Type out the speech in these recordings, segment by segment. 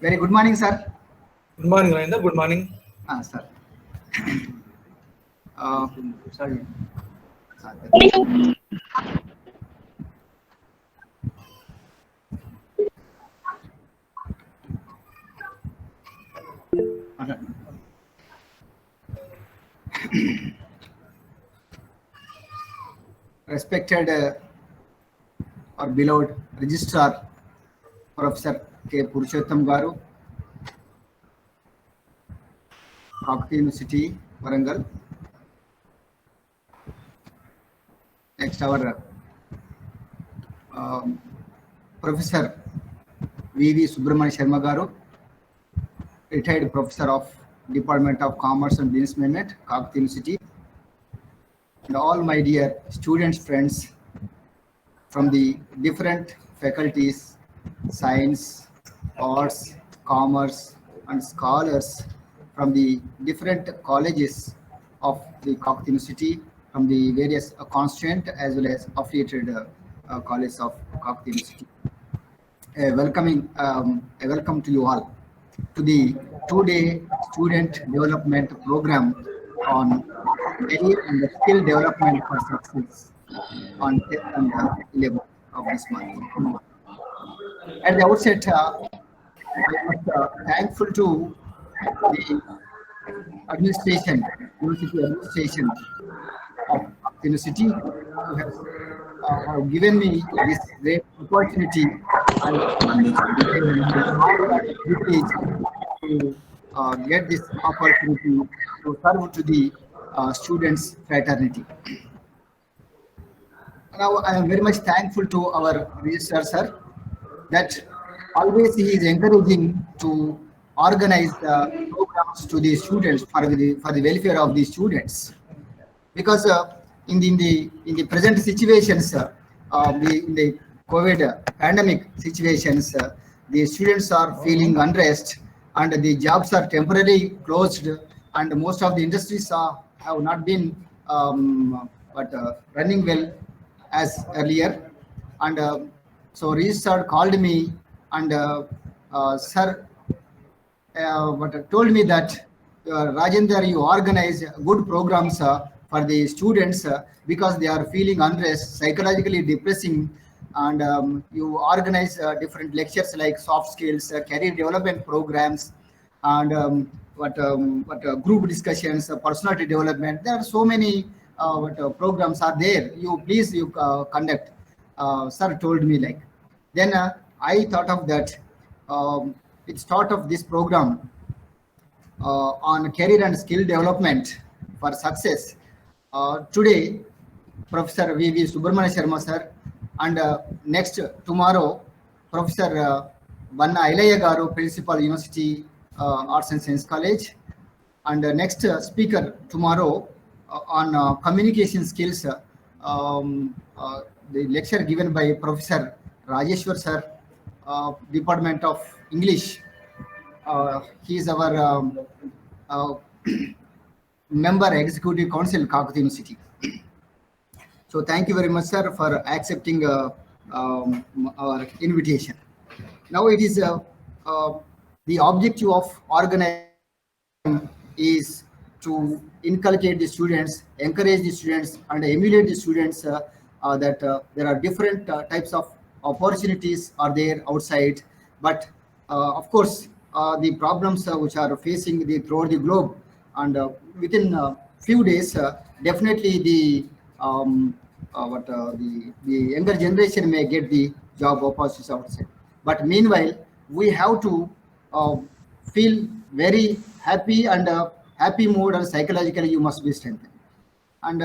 Very good morning, sir. Good morning, Ravinder. Good morning. Sir. Sorry. Respected or beloved Registrar Professor K. Purushottam Garu, Kakati University, Warangal. Next, our Professor V.V. Subramanian Sharma Garu, retired Professor of Department of Commerce and Business Management, Kakati University. And all my dear students, friends from the different faculties, science, arts, commerce, and scholars from the different colleges of the Kakati University, from the various constituent as well as affiliated colleges of Kakati University. A welcome to you all to the two-day student development program on career and skill development for success on 10th and 11th of this month. At the outset, I was thankful to the administration, university administration of the university who have given me this great opportunity and privilege to get this opportunity to serve to the students fraternity. Now, I am very much thankful to our registrar sir that always he is encouraging to organize the programs to the students for the welfare of the students, because in the present situations, in the COVID pandemic situations, the students are feeling unrest and the jobs are temporarily closed, and most of the industries have not been running well as earlier. And so registrar called me and sir told me that Rajendra, you organize good programs for the students because they are feeling unrest, psychologically depressing, and you organize different lectures like soft skills, career development programs, and group discussions, personality development. There are so many programs are there. You conduct. Sir told me like. Then I thought of that. It start of this program on career and skill development for success. Today, Professor V.V. Subramanian Sharma sir, and next tomorrow, Professor Banna Ilaya Garu, Principal University Arts and Science College, and next speaker tomorrow on communication skills, the lecture given by Professor Rajeshwar sir, Department of English. He is our member Executive Council, Kakati University. So thank you very much, sir, for accepting our invitation. Now it is the objective of organizing is to inculcate the students, encourage the students, and emulate the students that there are different types of opportunities are there outside. But of course, the problems which are facing throughout the globe, and within a few days, definitely the younger generation may get the job opportunities outside. But meanwhile, we have to feel very happy, and happy mood, and psychologically you must be strengthened. And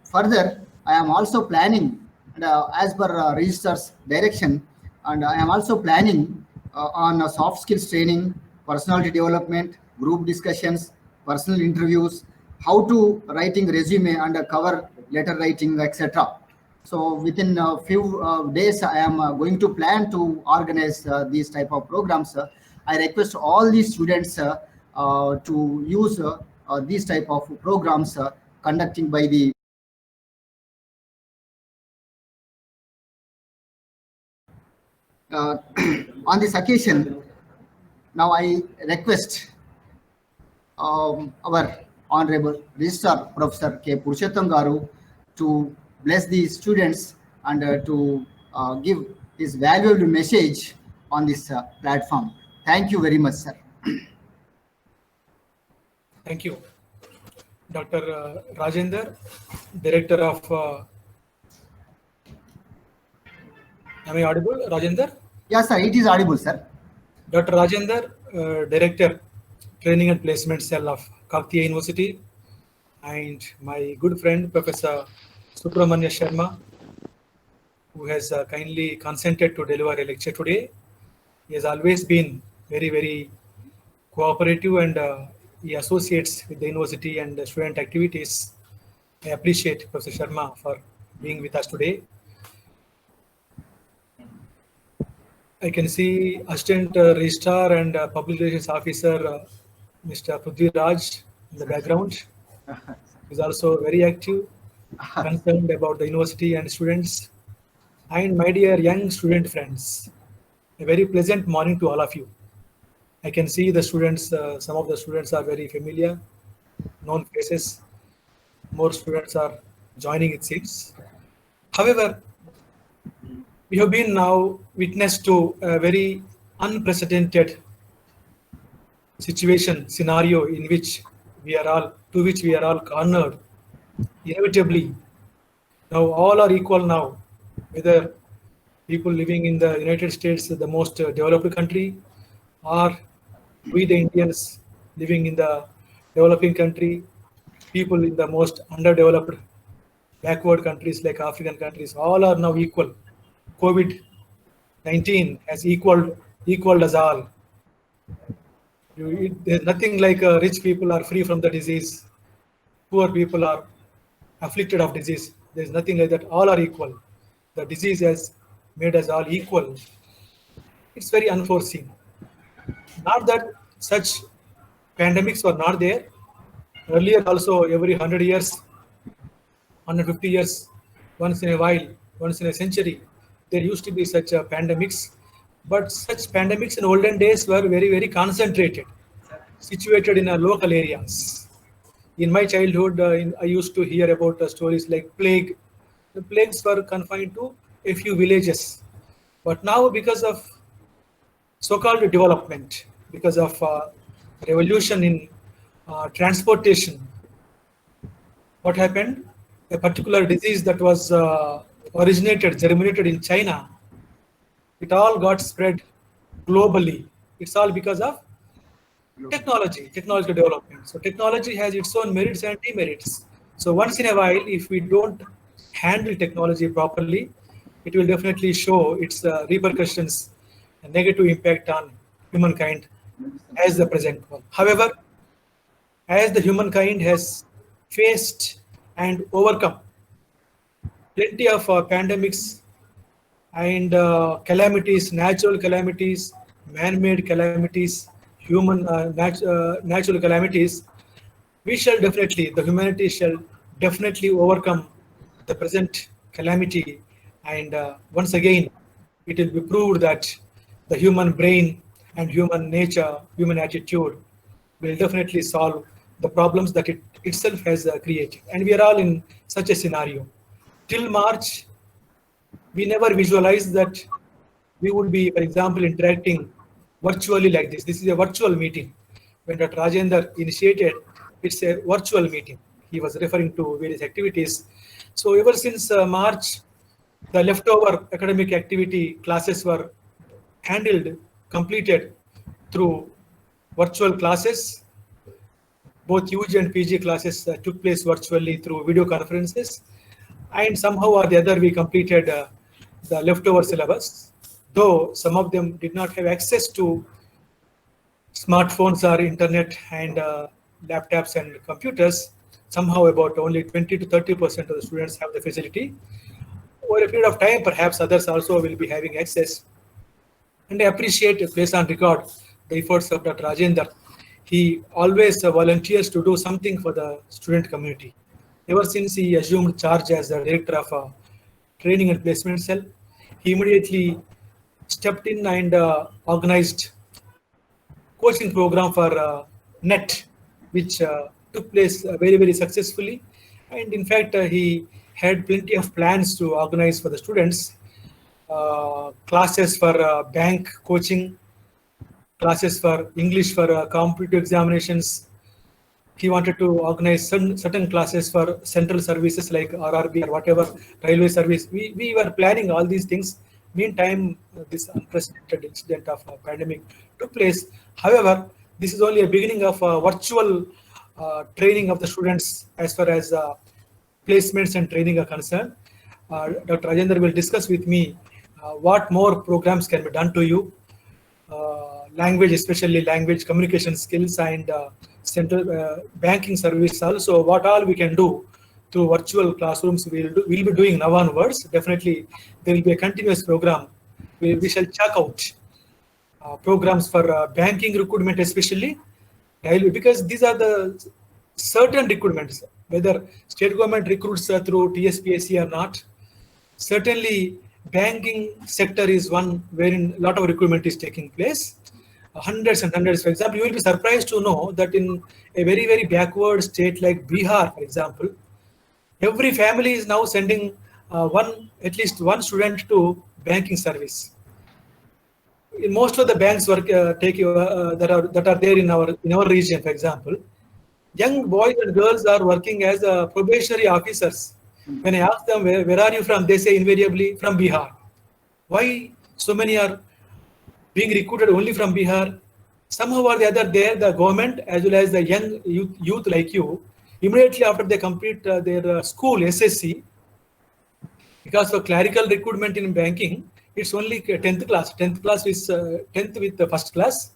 further, I am also planning, and as per registrar's direction, and I am also planning on soft skills training, personality development, group discussions, personal interviews, how to writing resume and cover letter writing, etc. So within a few days, I am going to plan to organize these type of programs. I request all these students to use these type of programs conducting by the on this occasion. Now I request our Honorable Registrar Professor K. Purushottam Garu to bless the students and to give his valuable message on this platform. Thank you very much, sir. Thank you. Dr. Rajender, Director of, am I audible, Rajender? Yes, sir, it is audible, sir. Dr. Rajender, Director, Training and Placement Cell of Kakatiya University, and my good friend, Professor Subramanya Sharma, who has kindly consented to deliver a lecture today. He has always been very, very cooperative and he associates with the university and the student activities. I appreciate Professor Sharma for being with us today. I can see Assistant Registrar and Public Relations Officer Mr. Prithvi Raj in the background. He is also very active, concerned about the university and students. And my dear young student friends, a very pleasant morning to all of you. I can see the students, some of the students are very familiar, known faces. More students are joining, it seems. However, we have been now witness to a very unprecedented scenario in which we are all cornered. Inevitably, now all are equal now, whether people living in the United States, the most developed country, or we the Indians living in the developing country, people in the most underdeveloped backward countries like African countries, all are now equal. COVID-19 has equaled us all. There's nothing like rich people are free from the disease, poor people are afflicted of disease. There's nothing like that. All are equal. The disease has made us all equal. It's very unforeseen. Not that such pandemics were not there. Earlier also, every 100 years, 150 years, once in a while, once in a century, there used to be such pandemics. But such pandemics in olden days were very, very concentrated, situated in local areas. In my childhood, I used to hear about stories like plague. The plagues were confined to a few villages. But now, because of so-called development, because of revolution in transportation, what happened? A particular disease that was germinated in China, it all got spread globally. It's all because of technological development. So technology has its own merits and demerits. So once in a while, if we don't handle technology properly, it will definitely show its repercussions, a negative impact on humankind as the present one. However, as the humankind has faced and overcome plenty of pandemics and calamities, natural calamities, man-made calamities, natural calamities, the humanity shall definitely overcome the present calamity. And once again, it will be proved that the human brain and human nature, human attitude will definitely solve the problems that it itself has created. And we are all in such a scenario. Till March, we never visualized that we would be, for example, interacting virtually like this. This is a virtual meeting. When Dr. Rajender initiated, it's a virtual meeting. He was referring to various activities. So ever since March, the leftover academic activity classes were completed through virtual classes. Both UG and PG classes took place virtually through video conferences. And somehow or the other, we completed the leftover syllabus. Though some of them did not have access to smartphones or internet and laptops and computers, somehow about only 20 to 30% of the students have the facility. Over a period of time, perhaps others also will be having access. And I appreciate, place on record, the efforts of Dr. Rajender. He always volunteers to do something for the student community. Ever since he assumed charge as the director of training and placement cell, he immediately stepped in and organized coaching program for NET, which took place very successfully. And in fact, he had plenty of plans to organize for the students classes for bank coaching, classes for English for competitive examinations. He wanted to organize certain classes for central services like RRB or whatever, railway service. We were planning all these things. Meantime, this unprecedented incident of pandemic took place. However, this is only a beginning of virtual training of the students as far as placements and training are concerned. Dr. Rajendra will discuss with me what more programs can be done to you. Language, especially language communication skills and central banking service also, what all we can do through virtual classrooms we'll be doing now onwards. Definitely there will be a continuous program. We shall check out programs for banking recruitment especially, because these are the certain recruitments, whether state government recruits through TSPSC or not. Certainly banking sector is one wherein a lot of recruitment is taking place. Hundreds and hundreds. For example, you will be surprised to know that in a very backward state like Bihar, for example, every family is now sending at least one student to banking service. In most of the banks work that are there in our region, for example, young boys and girls are working as probationary officers. When I ask them where are you from, they say invariably from Bihar. Why so many are being recruited only from Bihar? Somehow or the other, there the government as well as the young youth like you, immediately after they complete their school SSC, because for clerical recruitment in banking, it's only 10th class. 10th class is 10th with the first class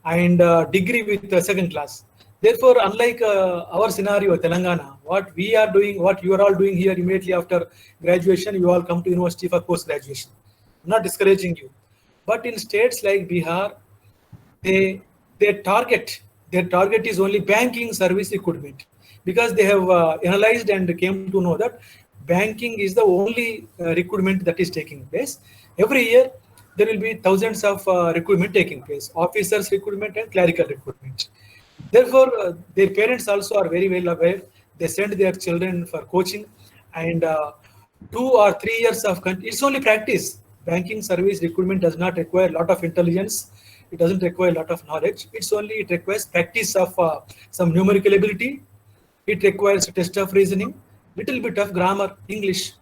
and degree with the second class. Therefore, unlike our scenario, Telangana, what we are doing, what you are all doing here immediately after graduation, you all come to university for post-graduation. I'm not discouraging you. But in states like Bihar, their target is only banking service recruitment, because they have analyzed and came to know that banking is the only recruitment that is taking place. Every year, there will be thousands of recruitment taking place, officers recruitment and clerical recruitment. Therefore, their parents also are very well aware. They send their children for coaching, and 2 or 3 years of it's only practice. Banking service recruitment does not require a lot of intelligence. It doesn't require a lot of knowledge. It requires practice of some numerical ability. It requires a test of reasoning, little bit of grammar, English.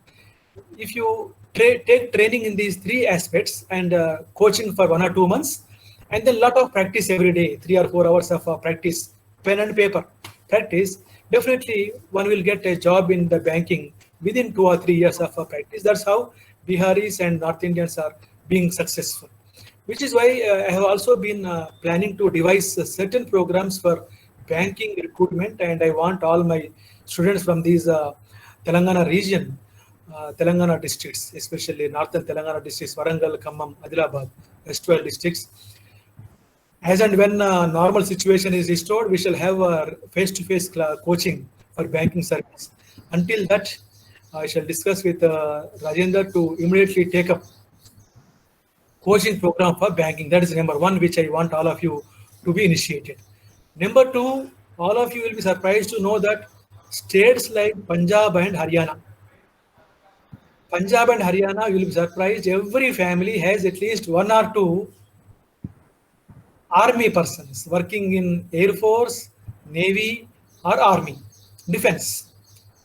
If you take training in these 3 aspects and coaching for 1 or 2 months, and then a lot of practice every day, 3 or 4 hours of practice, pen and paper practice, definitely one will get a job in the banking within 2 or 3 years of practice. That's how Biharis and North Indians are being successful. Which is why I have also been planning to devise certain programs for banking recruitment, and I want all my students from these Telangana region, Telangana districts, especially northern Telangana districts, Warangal, Khammam, Adilabad, West-12 districts. As and when normal situation is restored, we shall have face-to-face coaching for banking service. Until that, I shall discuss with Rajendra to immediately take up coaching program for banking. That is number 1, which I want all of you to be initiated. Number 2, all of you will be surprised to know that states like Punjab and Haryana, you will be surprised, every family has at least 1 or 2 army persons working in Air Force, Navy or Army, Defense.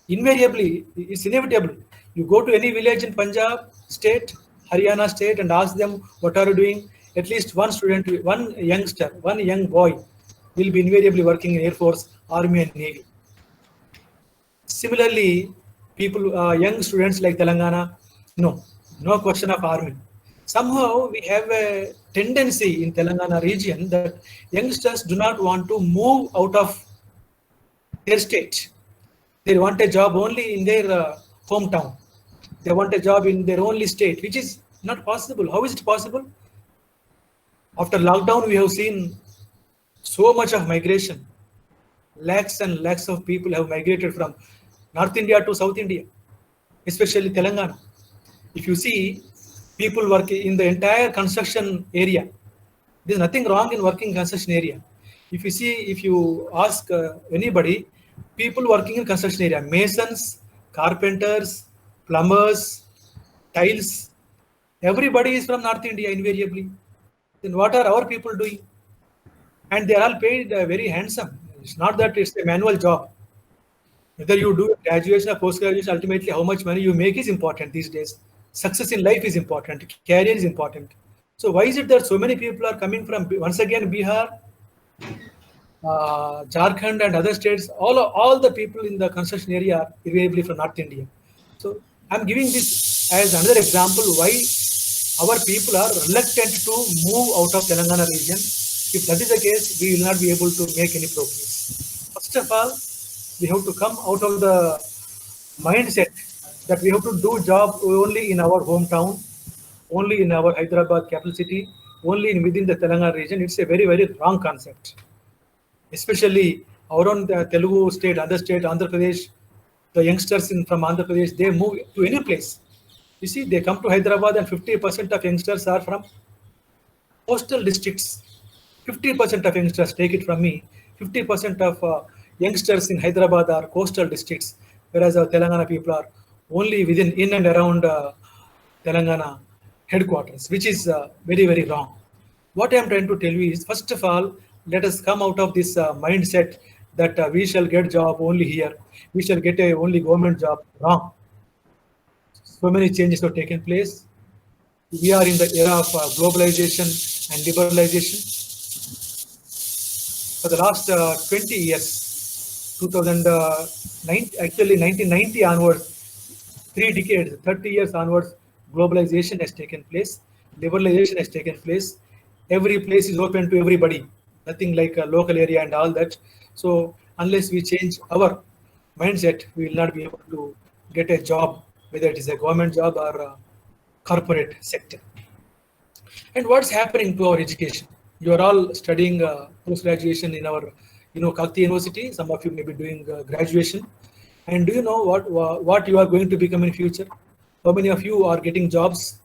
Invariably, it's inevitable. You go to any village in Punjab state, Haryana state, and ask them what are you doing, at least one student, one youngster, one young boy will be invariably working in Air Force, Army and Navy. Similarly, people, young students like Telangana, no question of Army. Somehow we have a tendency in Telangana region that youngsters do not want to move out of their state. They want a job only in their hometown. They want a job in their only state, which is not possible. How is it possible? After lockdown, we have seen so much of migration. Lakhs and lakhs of people have migrated from North India to South India, especially Telangana. If you see people working in the entire construction area, there's nothing wrong in working construction area. If you see, if you ask anybody, people working in construction area, masons, carpenters, plumbers, tiles, everybody is from North India invariably. Then what are our people doing? And they are all paid very handsome. It's not that it's a manual job. Whether you do graduation or post-graduation, ultimately how much money you make is important these days. Success in life is important. Career is important. So why is it that so many people are coming from, once again, Bihar, Jharkhand and other states, all the people in the construction area are invariably from North India. So I'm giving this as another example why our people are reluctant to move out of Telangana region. If that is the case, we will not be able to make any progress. First of all, we have to come out of the mindset that we have to do job only in our hometown, only in our Hyderabad capital city, only within the Telangana region. It's a very, very wrong concept. Especially around the Telugu state, other state, Andhra Pradesh, the youngsters from Andhra Pradesh, they move to any place. You see, they come to Hyderabad and 50% of youngsters are from coastal districts. 50% of youngsters, take it from me, 50% of youngsters in Hyderabad are coastal districts, whereas our Telangana people are only in and around Telangana headquarters, which is very, very wrong. What I am trying to tell you is, first of all, let us come out of this mindset that we shall get job only here, we shall get a only government job. Wrong. So many changes have taken place. We are in the era of globalization and liberalization. For the last 20 years, 2009, actually 1990 onwards, 3 decades, 30 years onwards, globalization has taken place, liberalization has taken place. Every place is open to everybody, nothing like a local area and all that. So unless we change our mindset, we will not be able to get a job, whether it is a government job or a corporate sector. And what's happening to our education? You are all studying post-graduation in our, Kakti University. Some of you may be doing graduation. And do you know what you are going to become in future? How many of you are getting jobs?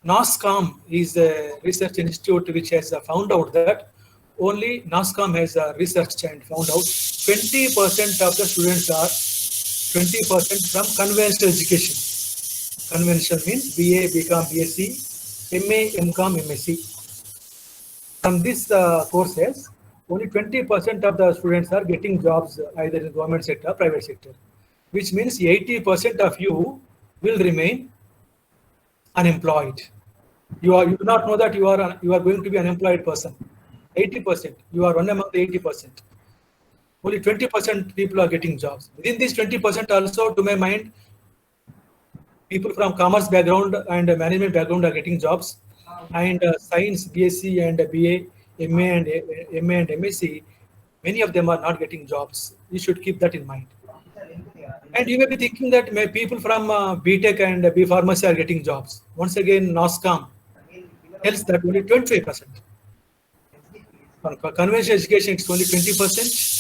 NASSCOM is a research institute which has found out that only NASSCOM has researched and found out 20% of the students are 20% from conventional education. Conventional means BA, BCom, BSc, MA, MCom, MSc. From this courses, only 20% of the students are getting jobs either in government sector or private sector, which means 80% of you will remain unemployed. You do not know that you are going to be an unemployed person. 80%, you are one among the 80%. Only 20% people are getting jobs. Within this 20% also, to my mind, people from commerce background and management background are getting jobs, and science, BSc and BA, MA and MSc, many of them are not getting jobs. You should keep that in mind. And you may be thinking that people from BTech and B Pharmacy are getting jobs. Once again, NASSCOM tells that only 25%. From conventional education, it's only 20%.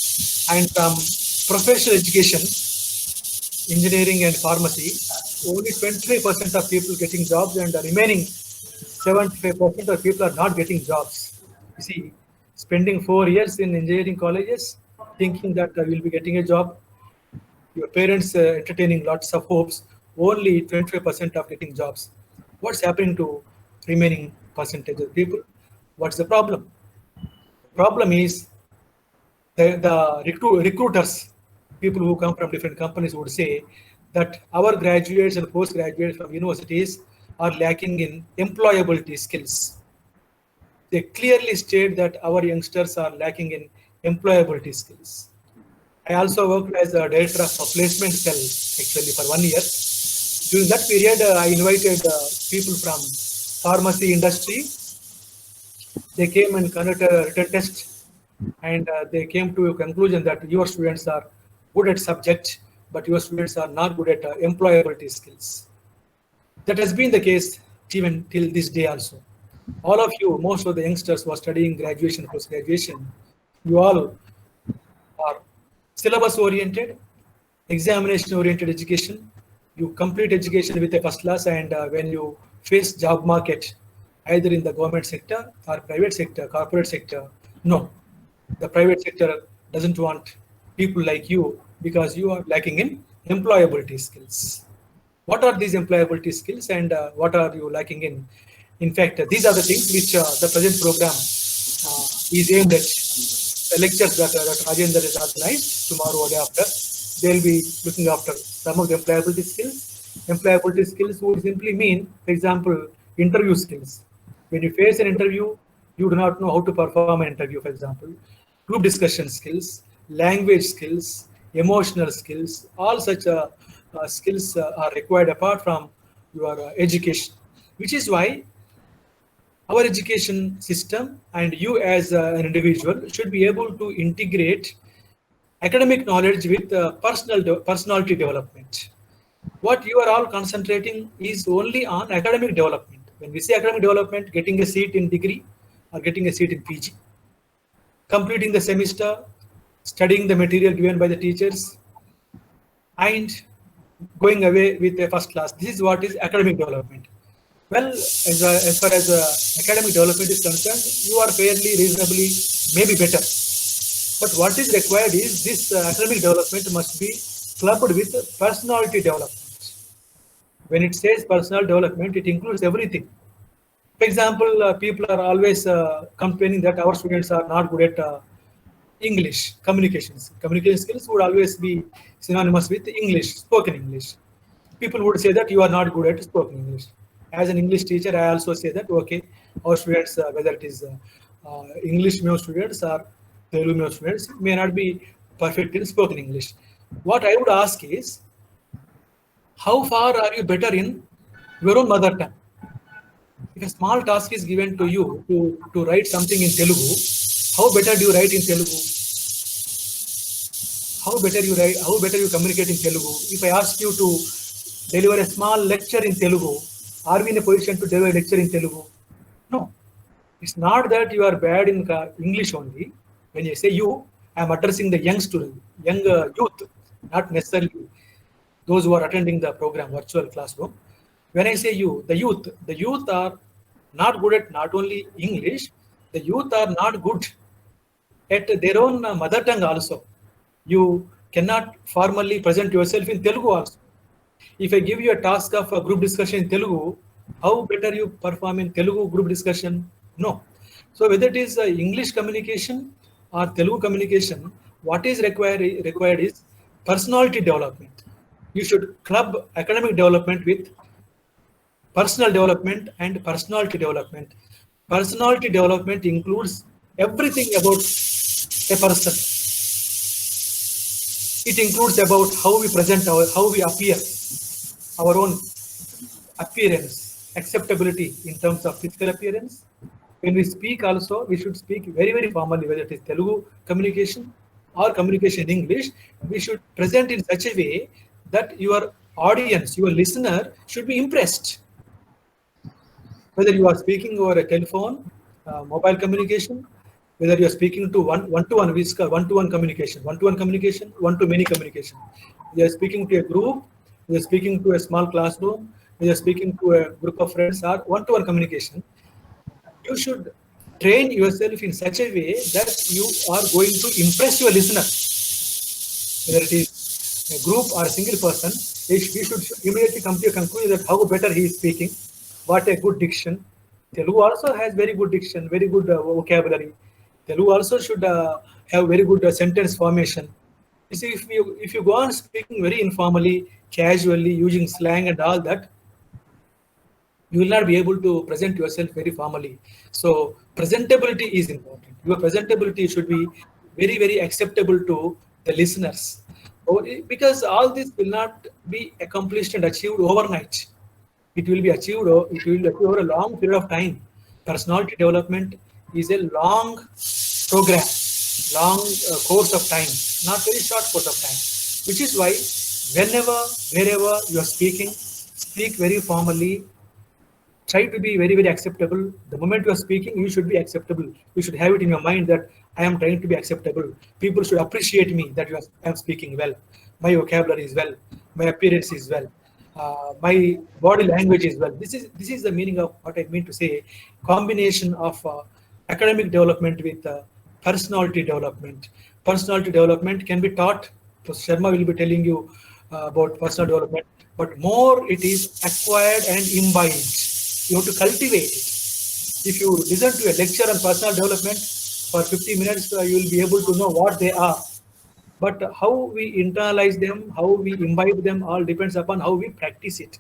And from professional education, engineering and pharmacy, only 25% of people getting jobs, and the remaining 75% of people are not getting jobs. You see, spending 4 years in engineering colleges, thinking that we'll be getting a job, your parents entertaining lots of hopes, only 25% of getting jobs. What's happening to remaining percentage of people? What's the problem? The problem is the recruiters, people who come from different companies would say that our graduates and postgraduates from universities are lacking in employability skills. They clearly state that our youngsters are lacking in employability skills. I also worked as a director of a placement cell actually for 1 year. During that period, I invited people from pharmacy industry. They came and conducted a written test, and they came to a conclusion that your students are good at subject, but your students are not good at employability skills. That has been the case even till this day also. All of you, most of the youngsters who are studying graduation, post-graduation, you all are syllabus oriented, examination oriented education. You complete education with a first class, and when you face job market, either in the government sector or private sector, corporate sector, no, the private sector doesn't want people like you because you are lacking in employability skills. What are these employability skills, and what are you lacking in? In fact, these are the things which the present program is aimed at. The lectures that Rajendra is organized tomorrow or day after, they'll be looking after some of the employability skills. Employability skills would simply mean, for example, interview skills. When you face an interview, you do not know how to perform an interview, for example. Group discussion skills, language skills, emotional skills, all such skills are required apart from your education, which is why our education system and you as an individual should be able to integrate academic knowledge with personality development. What you are all concentrating is only on academic development. When we say academic development, getting a seat in degree or getting a seat in PG, completing the semester, studying the material given by the teachers, and going away with a first class. This is what is academic development. Well, as far as academic development is concerned, you are fairly, reasonably, maybe better. But what is required is this academic development must be clubbed with personality development. When it says personal development, it includes everything. For example, people are always complaining that our students are not good at English communications. Communication skills would always be synonymous with English, spoken English. People would say that you are not good at spoken English. As an English teacher, I also say that, okay, our students, whether it is English medium students or Telugu medium students, may not be perfect in spoken English. What I would ask is, how far are you better in your own mother tongue? If a small task is given to you to write something in Telugu, how better do you write in Telugu? How better you write? How better you communicate in Telugu? If I ask you to deliver a small lecture in Telugu, are we in a position to deliver a lecture in Telugu? No. It's not that you are bad in English only. When you say you, I am addressing the young student, young youth, not necessarily those who are attending the program, virtual classroom. When I say you, the youth are not good at not only English, the youth are not good at their own mother tongue also. You cannot formally present yourself in Telugu also. If I give you a task of a group discussion in Telugu, how better you perform in Telugu group discussion? No. So whether it is English communication or Telugu communication, what is required is personality development. You should club academic development with personal development and personality development. Personality development includes everything about a person. It includes about how we present how we appear, our own appearance, acceptability in terms of physical appearance. When we speak also, we should speak very, very formally, whether it is Telugu communication or communication in English. We should present in such a way that your audience, your listener should be impressed. Whether you are speaking over a telephone, mobile communication, whether you are speaking to one-to-one, we call one-to-one communication, one-to-many communication. You are speaking to a group, you are speaking to a small classroom, you are speaking to a group of friends, or one-to-one communication. You should train yourself in such a way that you are going to impress your listener. Whether it is a group or a single person, we should immediately come to a conclusion that how better he is speaking, what a good diction. Telugu also has very good diction, very good vocabulary. Telugu also should have very good sentence formation. You see, if you go on speaking very informally, casually, using slang and all that, you will not be able to present yourself very formally. So presentability is important. Your presentability should be very, very acceptable to the listeners. Because all this will not be accomplished and achieved overnight. It will be achieved over a long period of time. Personality development is a long program, long course of time, not very short course of time. Which is why whenever, wherever you are speaking, speak very formally. Try to be very, very acceptable. The moment you are speaking, you should be acceptable. You should have it in your mind that I am trying to be acceptable. People should appreciate me that I am speaking well. my vocabulary is well, my appearance is well, my body language is well. This is the meaning of what I mean to say. Combination of academic development with personality development. Personality development can be taught. So Sharma will be telling you about personal development, but more it is acquired and imbibed. You have to cultivate it. If you listen to a lecture on personal development for 50 minutes, you will be able to know what they are. But how we internalize them, how we imbibe them, all depends upon how we practice it.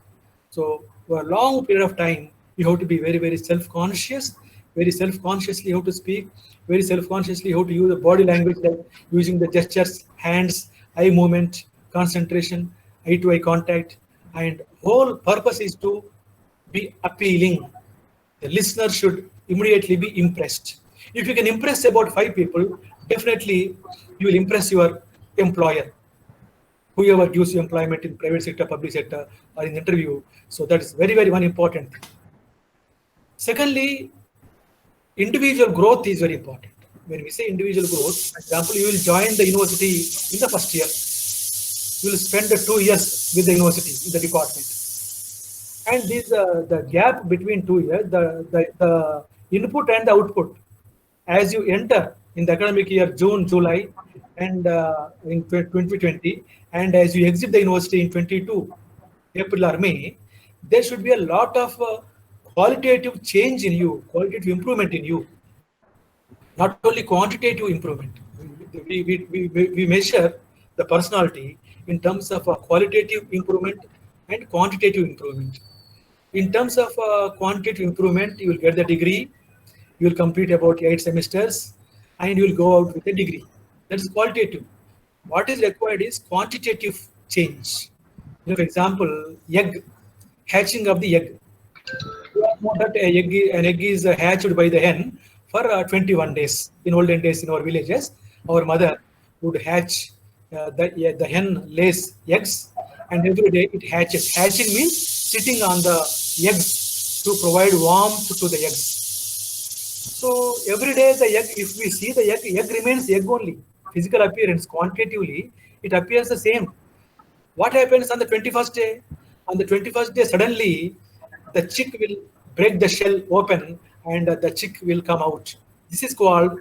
So for a long period of time, you have to be very, very self-conscious. Very self-consciously how to speak. Very self-consciously how to use the body language, like using the gestures, hands, eye movement, concentration, eye-to-eye contact. And whole purpose is to be appealing. The listener should immediately be impressed. If you can impress about 5 people, definitely you will impress your employer, whoever gives you employment in private sector, public sector, or in interview. So that is very, very one important thing. Secondly, individual growth is very important. When we say individual growth, for example, you will join the university in the first year. You will spend 2 years with the university, in the department. And this the gap between 2 years, the input and the output, as you enter in the academic year, June, July, and in 2020, and as you exit the university in 22, April or May, there should be a lot of qualitative change in you, qualitative improvement in you, not only quantitative improvement. We measure the personality in terms of qualitative improvement and quantitative improvement. In terms of quantitative improvement, you will get the degree, you will complete about 8 semesters, and you will go out with a degree. That is qualitative. What is required is quantitative change. You know, for example, egg, hatching of the egg. You know that an egg is hatched by the hen for 21 days. In olden days, in our villages, our mother would hatch, the hen lays eggs, and every day it hatches. Hatching means sitting on the eggs to provide warmth to the eggs. So every day the egg, if we see the egg remains egg only. Physical appearance, quantitatively, it appears the same. What happens on the 21st day? On the 21st day, suddenly the chick will break the shell open and the chick will come out. This is called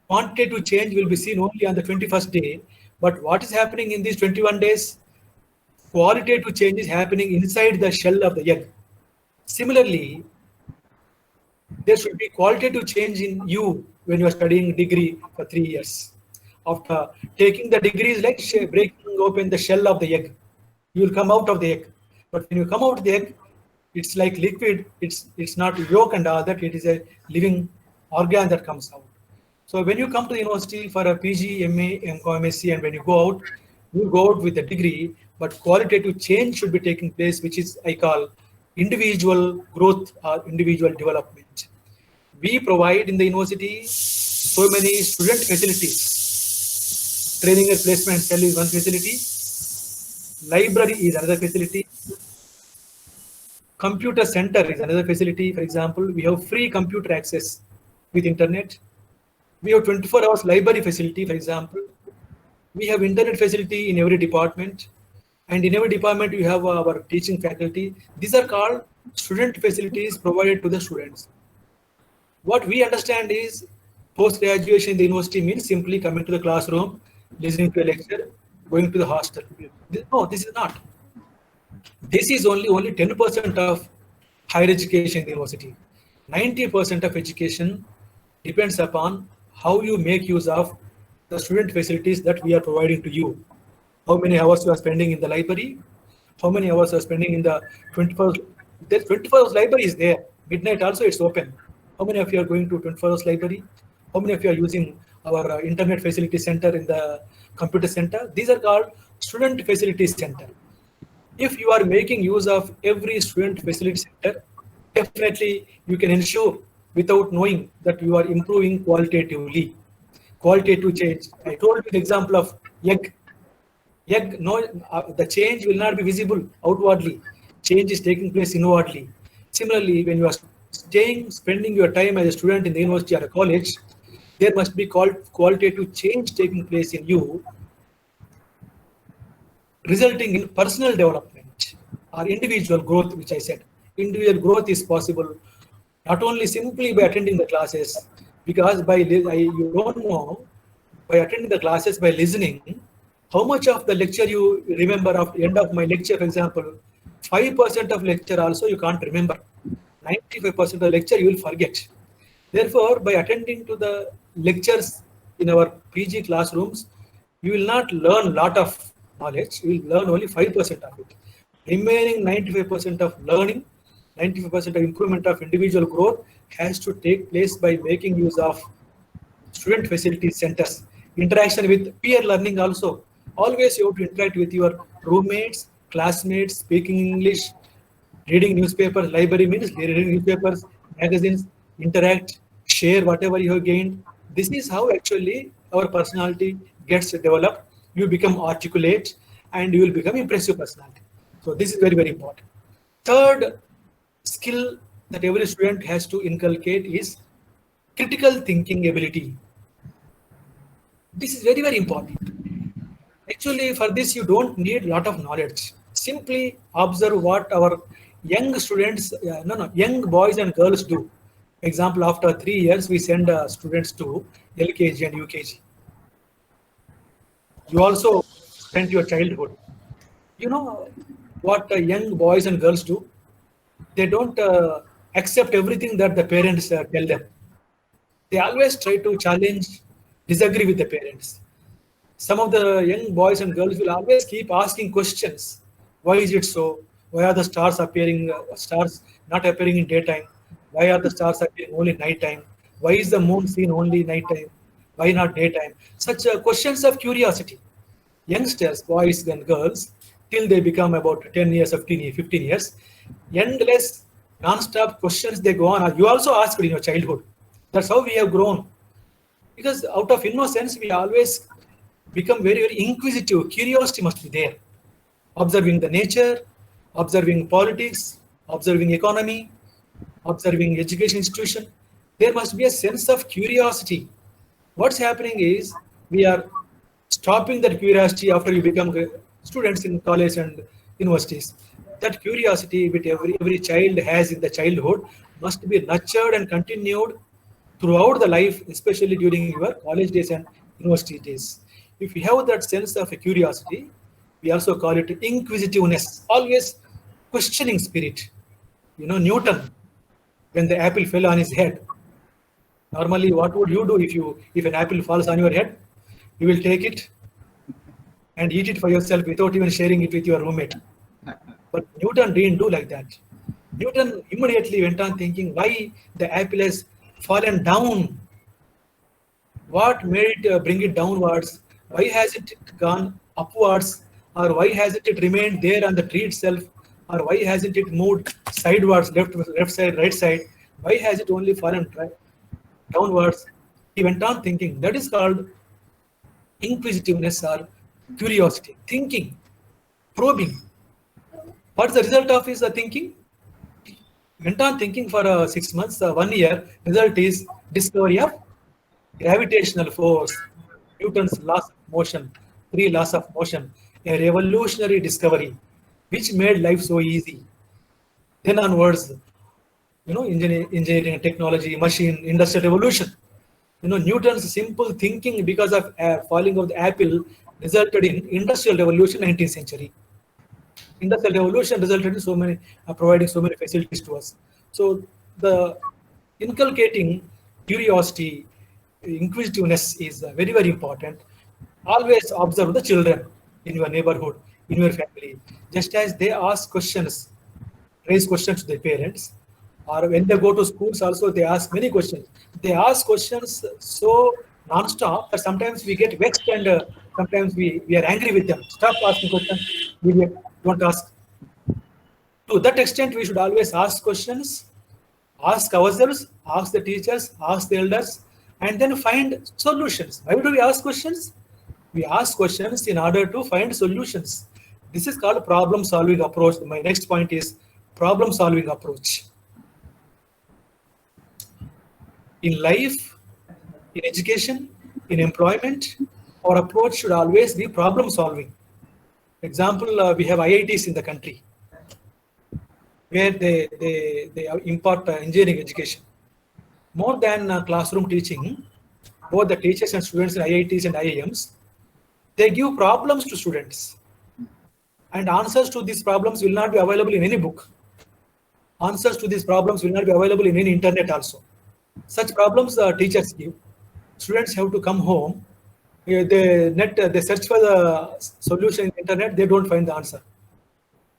quantitative change will be seen only on the 21st day. But what is happening in these 21 days? Qualitative change is happening inside the shell of the egg. Similarly, there should be qualitative change in you when you are studying degree for 3 years. After taking the degree is like breaking open the shell of the egg. You will come out of the egg. But when you come out of the egg, it's like liquid. It's not yolk and all that. It is a living organ that comes out. So when you come to the university for a PG, MA, MCom, MSc, and when you go out with a degree, but qualitative change should be taking place, which is I call individual growth or individual development. We provide in the university so many student facilities. Training and placement cell is one facility. Library is another facility. Computer center is another facility. For example, we have free computer access with internet. We have 24 hours library facility, for example. We have internet facility in every department. And in every department, we have our teaching faculty. These are called student facilities provided to the students. What we understand is post-graduation in the university means simply coming to the classroom, listening to a lecture, going to the hostel. No, this is not. This is only 10% of higher education in the university. 90% of education depends upon how you make use of the student facilities that we are providing to you. How many hours you are spending in the library? How many hours you are spending in the 24 hours library is there. Midnight also it's open. How many of you are going to 24 hours library? How many of you are using our internet facility center in the computer center? These are called student facility center. If you are making use of every student facility center, definitely you can ensure without knowing that you are improving qualitatively. Qualitative change. I told you the example of egg. The change will not be visible outwardly. Change is taking place inwardly. Similarly, when you are spending your time as a student in the university or a college, there must be qualitative change taking place in you. resulting in personal development or individual growth, which I said. Individual growth is possible not only simply by attending the classes, because you don't know, by attending the classes, by listening, how much of the lecture you remember at the end of my lecture, for example, 5% of lecture also you can't remember. 95% of the lecture you will forget. Therefore, by attending to the lectures in our PG classrooms, you will not learn a lot of knowledge, you will learn only 5% of it. Remaining 95% of learning, 95% of improvement of individual growth has to take place by making use of student facility centers, interaction with peer learning also. Always you have to interact with your roommates, classmates, speaking English, reading newspapers. Library means reading newspapers, magazines, interact, share whatever you have gained. This is how actually our personality gets developed. You become articulate and you will become impressive personality. So this is very, very important. Third skill that every student has to inculcate is critical thinking ability. This is very, very important. Actually, for this, you don't need a lot of knowledge. Simply observe what our young students, young boys and girls do. Example, after 3 years, we send students to LKG and UKG. You also spent your childhood. You know what young boys and girls do? They don't accept everything that the parents tell them. They always try to challenge, disagree with the parents. Some of the young boys and girls will always keep asking questions. Why is it so? Why are the stars not appearing in daytime? Why are the stars appearing only nighttime? Why is the moon seen only nighttime? Why not daytime? Such questions of curiosity. Youngsters, boys and girls, till they become about 10 years, 15 years, endless, non-stop questions they go on. You also asked in your childhood. That's how we have grown. Because out of innocence, we always become very, very inquisitive. Curiosity must be there. Observing the nature, observing politics, observing economy, observing education institution. There must be a sense of curiosity. What's happening is we are stopping that curiosity after you become students in college and universities. That curiosity which every child has in the childhood must be nurtured and continued throughout the life, especially during your college days and university days. If you have that sense of curiosity, we also call it inquisitiveness, always questioning spirit. You know, Newton, when the apple fell on his head, normally what would you do if an apple falls on your head? You will take it and eat it for yourself without even sharing it with your roommate. But Newton didn't do like that. Newton immediately went on thinking why the apple has fallen down. What made it bring it downwards? Why has it gone upwards? Or why hasn't it remained there on the tree itself? Or why hasn't it moved sidewards, left side, right side? Why has it only fallen downwards? He went on thinking. That is called inquisitiveness or curiosity, thinking, probing. What's the result of his thinking? Went on thinking for 6 months, 1 year. Result is discovery of gravitational force, Newton's laws of motion, 3 laws of motion, a revolutionary discovery, which made life so easy. Then onwards, engineering and technology, machine, industrial revolution. Newton's simple thinking because of falling of the apple resulted in industrial revolution, 19th century. Industrial revolution resulted in providing so many facilities to us. So the inculcating curiosity, inquisitiveness is very, very important. Always observe the children in your neighborhood, in your family. Just as they ask questions, raise questions to their parents, or when they go to schools also they ask many questions. They ask questions so non-stop that sometimes we get vexed and sometimes we are angry with them. Stop asking questions, don't ask. To that extent, we should always ask questions, ask ourselves, ask the teachers, ask the elders, and then find solutions. Why do we ask questions? We ask questions in order to find solutions. This is called problem-solving approach. My next point is problem-solving approach. In life, in education, in employment, our approach should always be problem-solving. Example, we have IITs in the country where they impart engineering education. More than classroom teaching, both the teachers and students in IITs and IIMs, they give problems to students. And answers to these problems will not be available in any book. Answers to these problems will not be available in any internet also. Such problems teachers give. Students have to come home. They search for the solution in the internet, they don't find the answer.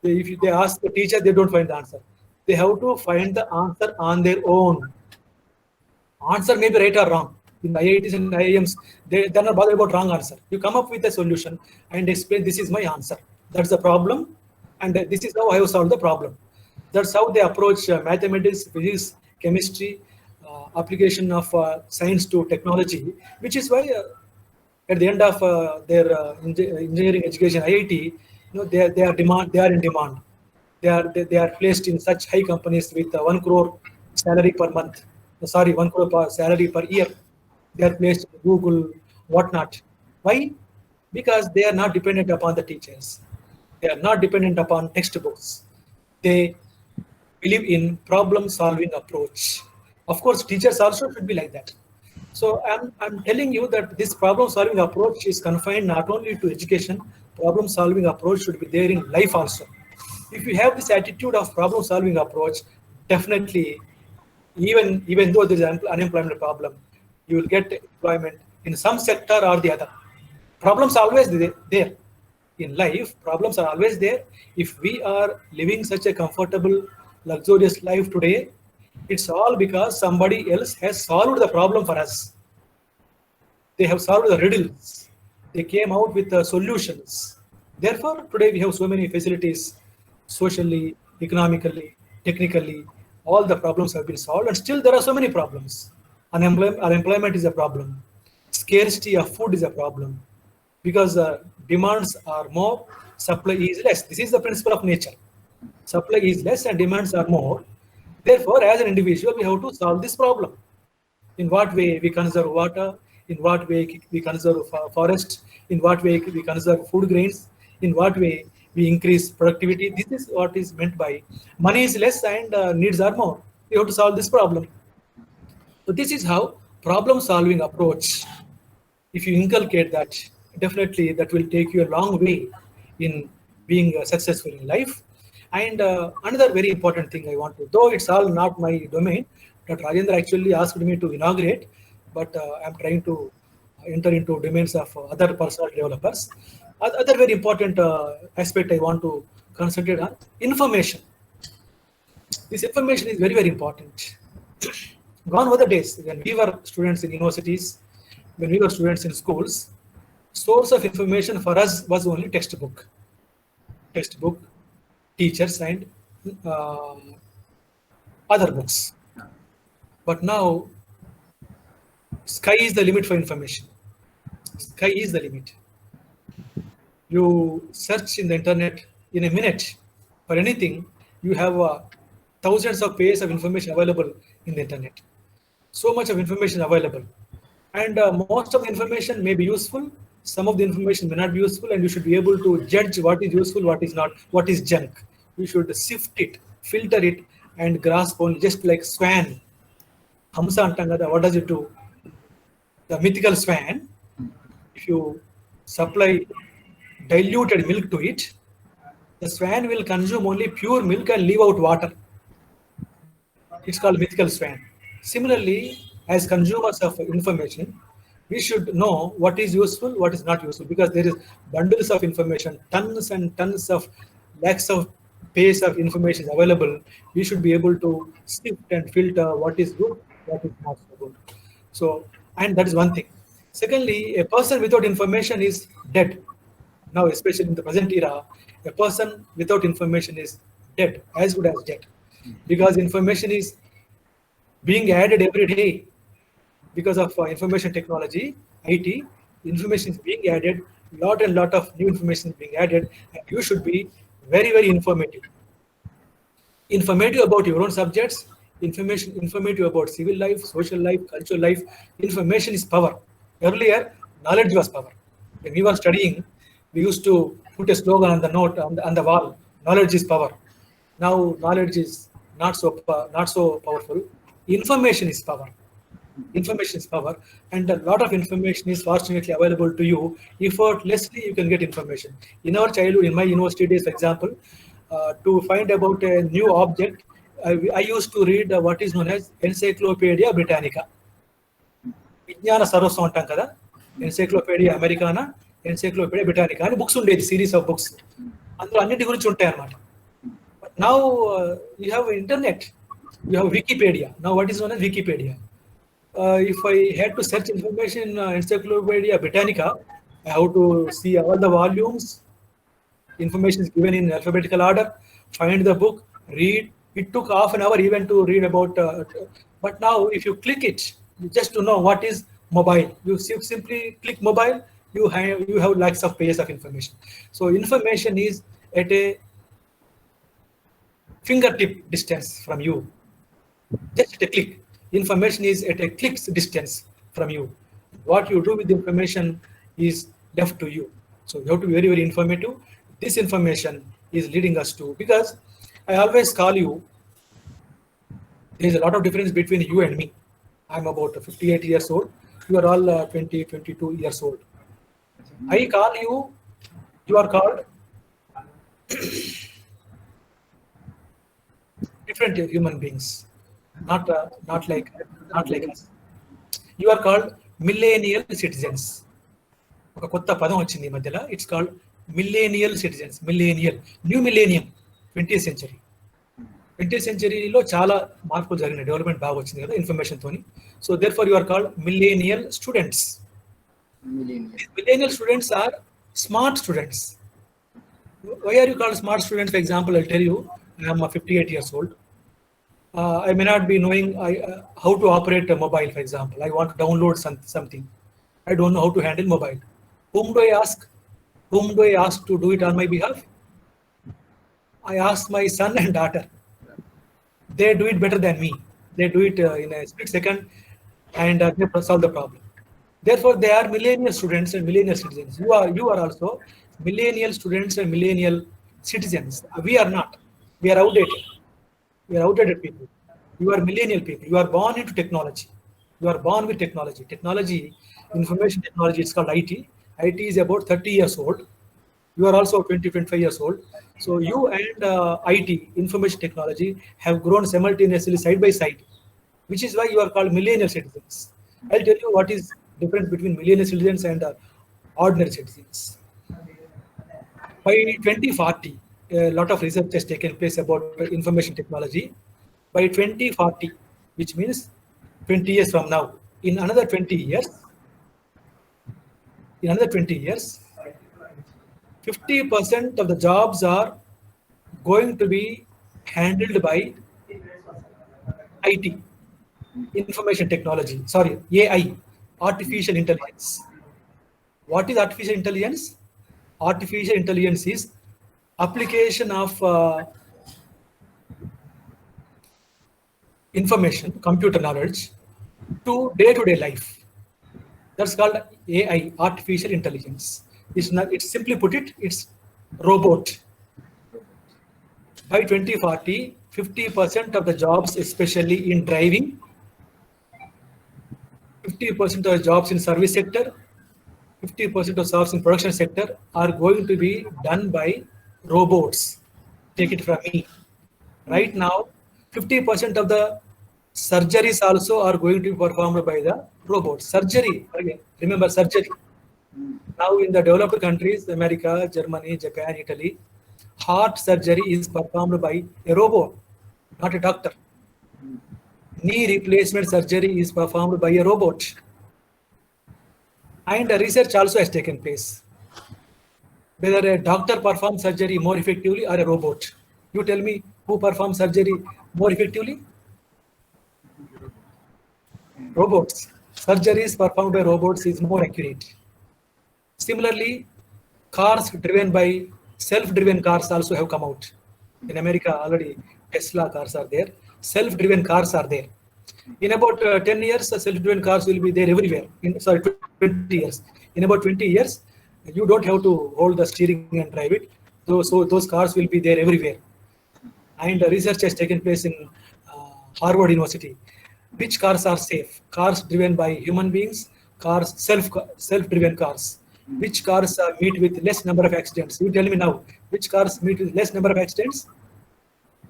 If they ask the teacher, they don't find the answer. They have to find the answer on their own. Answer may be right or wrong. In IITs and IIMs, they're not bothered about wrong answer. You come up with a solution and explain, this is my answer. That's the problem. And this is how I have solved the problem. That's how they approach mathematics, physics, chemistry, application of science to technology, which is why at the end of their engineering education, IIT, they are in demand. They are placed in such high companies with 1 crore salary per month. 1 crore salary per year. They are placed in Google, whatnot. Why? Because they are not dependent upon the teachers. They are not dependent upon textbooks. They believe in problem-solving approach. Of course, teachers also should be like that. So I'm telling you that this problem-solving approach is confined not only to education. Problem-solving approach should be there in life also. If you have this attitude of problem-solving approach, definitely, even though there is an unemployment problem, you will get employment in some sector or the other. Problems are always there. In life, problems are always there. If we are living such a comfortable, luxurious life today, it's all because somebody else has solved the problem for us. They have solved the riddles. They came out with the solutions. Therefore, today we have so many facilities, socially, economically, technically, all the problems have been solved, and still there are so many problems. Unemployment is a problem. Scarcity of food is a problem because demands are more, supply is less. This is the principle of nature. Supply is less and demands are more. Therefore, as an individual, we have to solve this problem. In what way we conserve water, in what way we conserve forest, in what way we conserve food grains, in what way we increase productivity. This is what is meant by money is less and needs are more. We have to solve this problem. So this is how problem-solving approach, if you inculcate that, definitely that will take you a long way in being successful in life. And another very important thing I want to, though it's all not my domain, Dr. Rajendra actually asked me to inaugurate, but I'm trying to enter into domains of other personal developers. Other very important aspect I want to concentrate on, information. This information is very, very important. Gone were the days when we were students in universities, when we were students in schools, source of information for us was only textbook, teachers and other books. But now, sky is the limit for information. Sky is the limit. You search in the internet in a minute for anything, you have thousands of pages of information available in the internet. So much of information available. And most of the information may be useful. Some of the information may not be useful, and you should be able to judge what is useful, what is not, what is junk. You should sift it, filter it, and grasp only, just like swan. Hamsa antangada, what does it do? The mythical swan, if you supply diluted milk to it, the swan will consume only pure milk and leave out water. It's called mythical swan. Similarly, as consumers of information, we should know what is useful, what is not useful, because there is bundles of information, tons and tons of lakhs of pages of information available. We should be able to sift and filter what is good, what is not so good. So, and that is one thing. Secondly, a person without information is dead. Now, especially in the present era, a person without information is dead, as good as dead, because information is being added every day. Because of information technology, IT, information is being added, lot of new information is being added, and you should be very, very informative. Informative about your own subjects, informative about civil life, social life, cultural life. Information is power. Earlier, knowledge was power. When we were studying, we used to put a slogan on the note on the wall. Knowledge is power. Now knowledge is not so powerful. Information is power. Information is power, and a lot of information is fortunately available to you. Effortlessly, you can get information. In our childhood, in my university days, for example, to find about a new object, I used to read what is known as Encyclopedia Britannica. విజ్ఞాన సర్వస్వం అంటాం కదా, encyclopaedia అమెరికానా, encyclopaedia Britannica అని books ఉండేది, series of books. అందులో అన్నింటి గురించి ఉంటాయి అన్నమాట. Now you have internet, you have Wikipedia. Now what is known as Wikipedia. If I had to search information in Encyclopedia Britannica, I have to see all the volumes. Information is given in alphabetical order. Find the book, read. It took half an hour even to read about. But now, if you click it, just to know what is mobile, you simply click mobile. You have lakhs of pages of information. So information is at a fingertip distance from you. Just a click. Information is at a click's distance from you. What you do with the information is left to you. So you have to be very, very informative. This information is leading us to, because I always call you, there is a lot of difference between you and me. I'm about 58 years old. You are all 20, 22 years old. I call you, you are called different human beings. Not like us. You are called millennial citizens. ఒక కొత్త పదం వచ్చింది ఈ మధ్యలో. It's called millennial citizens. Millennial, new millennium, 20th century. 20th centuryలో చాలా మార్పులు జరిగిన, డెవలప్మెంట్ బాగా వచ్చింది కదా ఇన్ఫర్మేషన్ తోని. So therefore you are called millennial students. Millennial students are smart students. Why are you called smart students? For example, I'll tell you, I am 58 years old. I may not be knowing how to operate a mobile, for example. I want to download something. I don't know how to handle mobile. Whom do I ask? Whom do I ask to do it on my behalf? I ask my son and daughter. They do it better than me. They do it in a split second, and they solve the problem. Therefore, they are millennial students and millennial citizens. You are also millennial students and millennial citizens. We are not. We are outdated. We are outdated people. You are millennial people. You are born into technology. You are born with technology. Technology, information technology, it's called IT. IT is about 30 years old. You are also 20, 25 years old. So you and IT, information technology, have grown simultaneously side by side, which is why you are called millennial citizens. I'll tell you what is difference between millennial citizens and ordinary citizens. By 2040, a lot of research has taken place about information technology. By 2040, which means 20 years from now, in another 20 years, 50% of the jobs are going to be handled by IT, information technology, AI, artificial intelligence. What is artificial intelligence? Artificial intelligence is application of information, computer knowledge, to day-to-day life. That's called AI, artificial intelligence. It's simply put it, it's robot. By 2040, 50% of the jobs, especially in driving, 50% of the jobs in service sector, 50% of jobs in production sector are going to be done by robots. Take it from me. Right now, 50% of the surgeries also are going to be performed by the robots. Surgery, again, remember surgery. Now in the developed countries, America, Germany, Japan, Italy, heart surgery is performed by a robot, not a doctor. Knee replacement surgery is performed by a robot. And research also has taken place. Whether a doctor performs surgery more effectively or a robot. You tell me who performs surgery more effectively? Robots. Surgeries performed by robots is more accurate. Similarly, cars driven by self-driven cars also have come out. In America, already Tesla cars are there. Self-driven cars are there. In about 10 years, self-driven cars will be there everywhere. 20 years. In about 20 years, You don't have to hold the steering and drive it. So those cars will be there everywhere. And research has taken place in Harvard University. Which cars are safe? Cars driven by human beings, cars self-driven cars. Which cars meet with less number of accidents? You tell me now. Which cars meet with less number of accidents?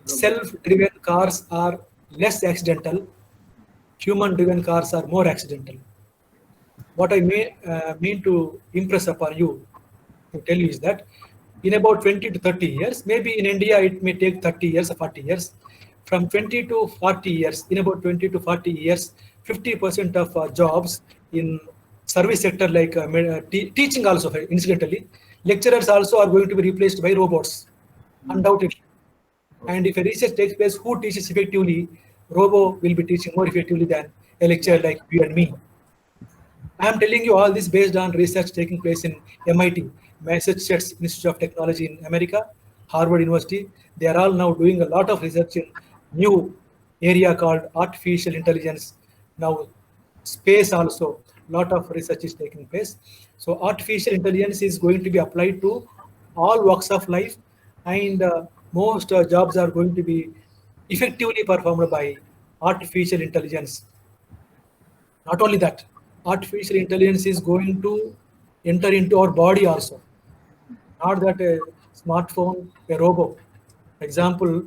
Self-driven cars are less accidental. Human-driven cars are more accidental. What I mean to impress upon you, to tell you is that in about 20 to 30 years, maybe in India it may take 30 years or 40 years. From 20 to 40 years, in about 20 to 40 years, 50% of jobs in service sector like teaching also, incidentally, lecturers also are going to be replaced by robots, undoubtedly. And if a research takes place, who teaches effectively? Robo will be teaching more effectively than a lecturer like you and me. I am telling you all this based on research taking place in MIT, Massachusetts Institute of Technology in America, Harvard University. They are all now doing a lot of research in new area called artificial intelligence. Now, space also, lot of research is taking place. So artificial intelligence is going to be applied to all walks of life, and most jobs are going to be effectively performed by artificial intelligence. Not only that, artificial intelligence is going to enter into our body also. Not that a smartphone, a robot. Example,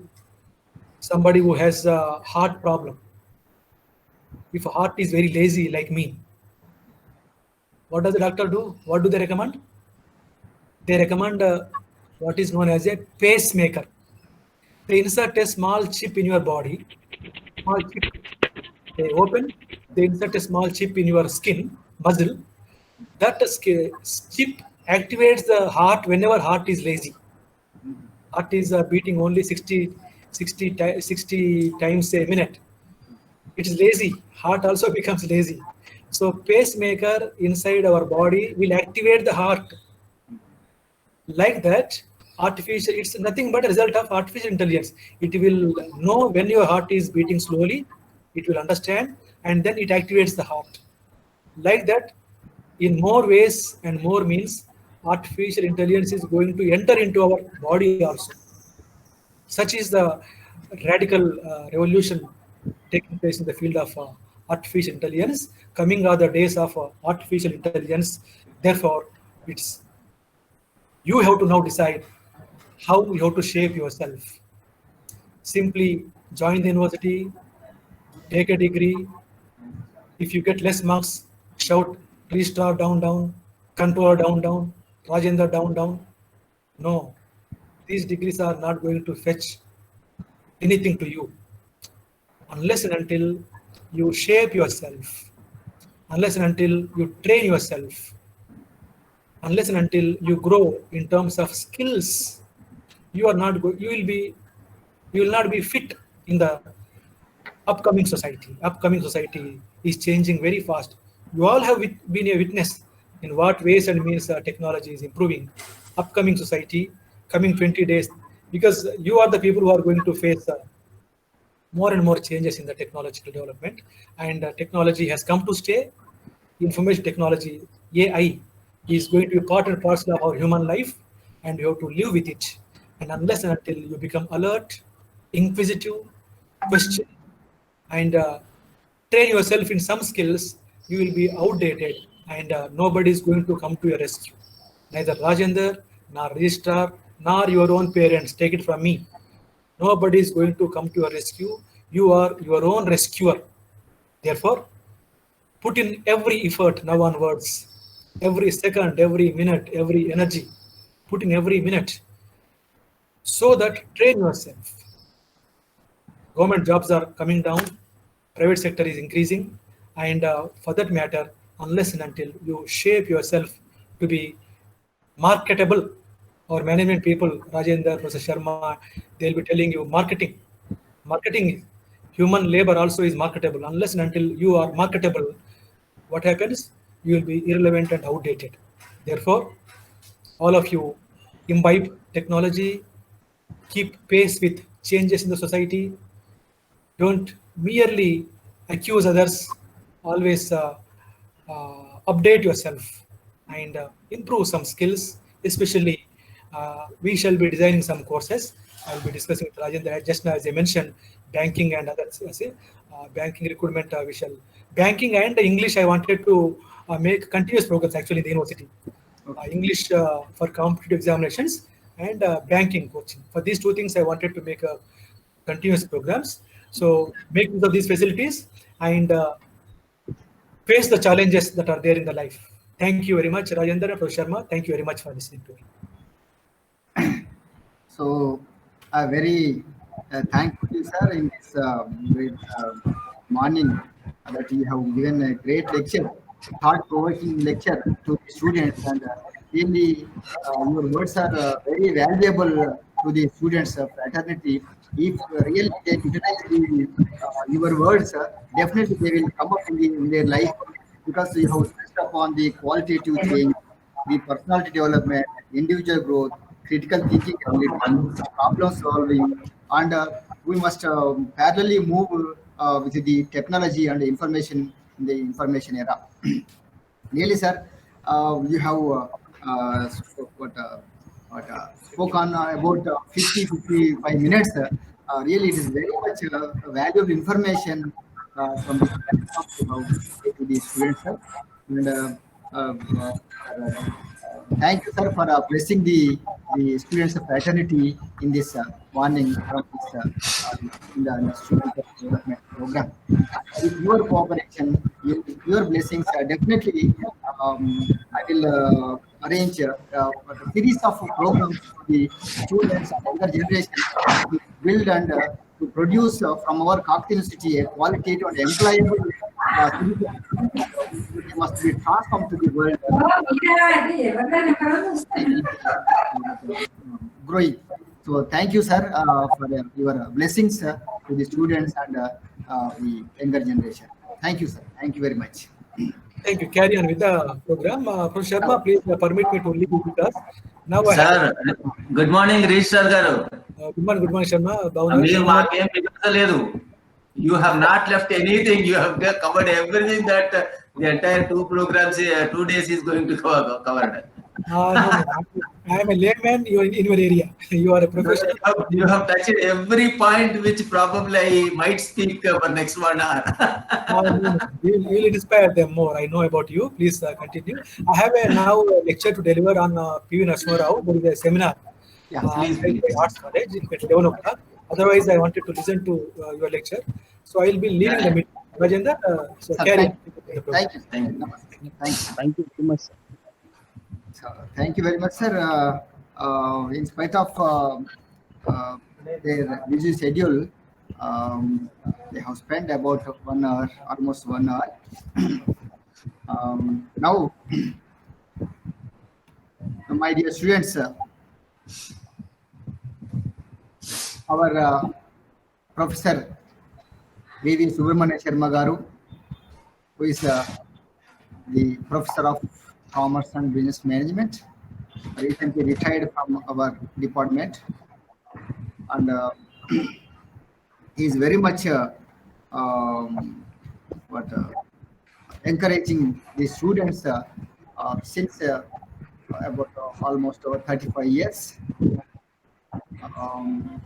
somebody who has a heart problem. If a heart is very lazy like me, what does the doctor do? What do they recommend? They recommend what is known as a pacemaker. They insert a small chip in your body, small chip. They open, they insert a small chip in your skin, muscle. That chip activates the heart whenever heart is lazy. Heart is beating only 60 times a minute. It is lazy. Heart also becomes lazy. So pacemaker inside our body will activate the heart. Like that, artificial, it's nothing but a result of artificial intelligence. It will know when your heart is beating slowly, it will understand, and then it activates the heart. Like that, in more ways and more means, artificial intelligence is going to enter into our body also. Such is the radical revolution taking place in the field of artificial intelligence. Coming are the days of artificial intelligence. Therefore, it's you have to now decide how you have to shape yourself. Simply join the university, take a degree. If you get less marks, shout registrar down, down, controller down, down, Rajendra down, down. No, these degrees are not going to fetch anything to you unless and until you shape yourself, unless and until you train yourself, unless and until you grow in terms of skills. You are not you will not be fit in the upcoming society. Upcoming society is changing very fast. You all have been a witness in what ways and means technology is improving. Upcoming society, coming 20 days, because you are the people who are going to face more and more changes in the technological development, and technology has come to stay. Information technology, AI, is going to be part and parcel of our human life, and you have to live with it. And unless and until you become alert, inquisitive, question, and train yourself in some skills, you will be outdated, and nobody is going to come to your rescue. Neither Rajender, nor registrar, nor your own parents. Take it from me. Nobody is going to come to your rescue. You are your own rescuer. Therefore, put in every effort now onwards, every second, every minute, every energy. Put in every minute so that train yourself. Government jobs are coming down, private sector is increasing, and for that matter, unless and until you shape yourself to be marketable, our management people, Rajendra, Professor Sharma, they'll be telling you marketing. Marketing, human labor also is marketable. Unless and until you are marketable, what happens? You will be irrelevant and outdated. Therefore, all of you imbibe technology, keep pace with changes in the society. Don't merely accuse others. Always update yourself. and improve some skills, especially we shall be designing some courses. I'll be discussing with Rajendra, just now as I mentioned, banking and others, banking recruitment, banking and English, I wanted to make continuous programs actually in the university. English for competitive examinations and banking coaching. For these two things, I wanted to make a continuous programs. So make use of these facilities and face the challenges that are there in the life. Thank you very much, Rajendra and Professor Sharma. Thank you very much for listening to me. So, very thankful to you, sir, in this great morning that you have given a great lecture, thought-provoking lecture to the students, and really your words are very valuable to the students of fraternity. If really they utilize your words, definitely they will come up in their life, because you have stressed upon the qualitative change, the personality development, individual growth, critical thinking ability, problem solving, and we must parallelly move with the technology and the information in the information era. Really, sir, you have spoken about 55 minutes. Really, it is very much valuable information from the platform you have given to the students, sir. And thank you, sir, for blessing the students of fraternity in this morning from this in the student development program. With your cooperation, your blessings, definitely I will arrange a series of programs for the students and younger generation to build and to produce from our Kakti University a qualitative and employable citizen. They must be transformed to the world. Growing. So thank you, sir, for your blessings to the students and the younger generation. Thank you, sir. Thank you very much. Thank you. Carry on with the program. Professor Sharma, please permit me to leave with us. Now I Sir, good morning, Richard Garu. Good morning, Sharma. మీరు మాకేం మిగతలేదు. You have not left anything. You have covered everything that the entire 2 days is going to cover. No, I am a layman. You are in your area. You are a professional. You have touched every point which probably I might speak for next 1 hour. You will inspire them more. I know about you. Please continue. I have now a lecture to deliver on P.V. Narasimha Rao. There is a seminar. Yeah, please. Arts College at 11 o'clock. Otherwise, I wanted to listen to your lecture. So I will be leading the meeting. Rajendra, so sir, carry. Thank you. Thank you very much, sir. So, thank you very much, sir. In spite of their busy schedule, they have spent about 1 hour, almost 1 hour. Now, my dear students, our Professor V.V. Subramania Sharma Garu, who is the Professor of Commerce and Business Management, recently retired from our department, and he is very much encouraging the students since about almost 35 years.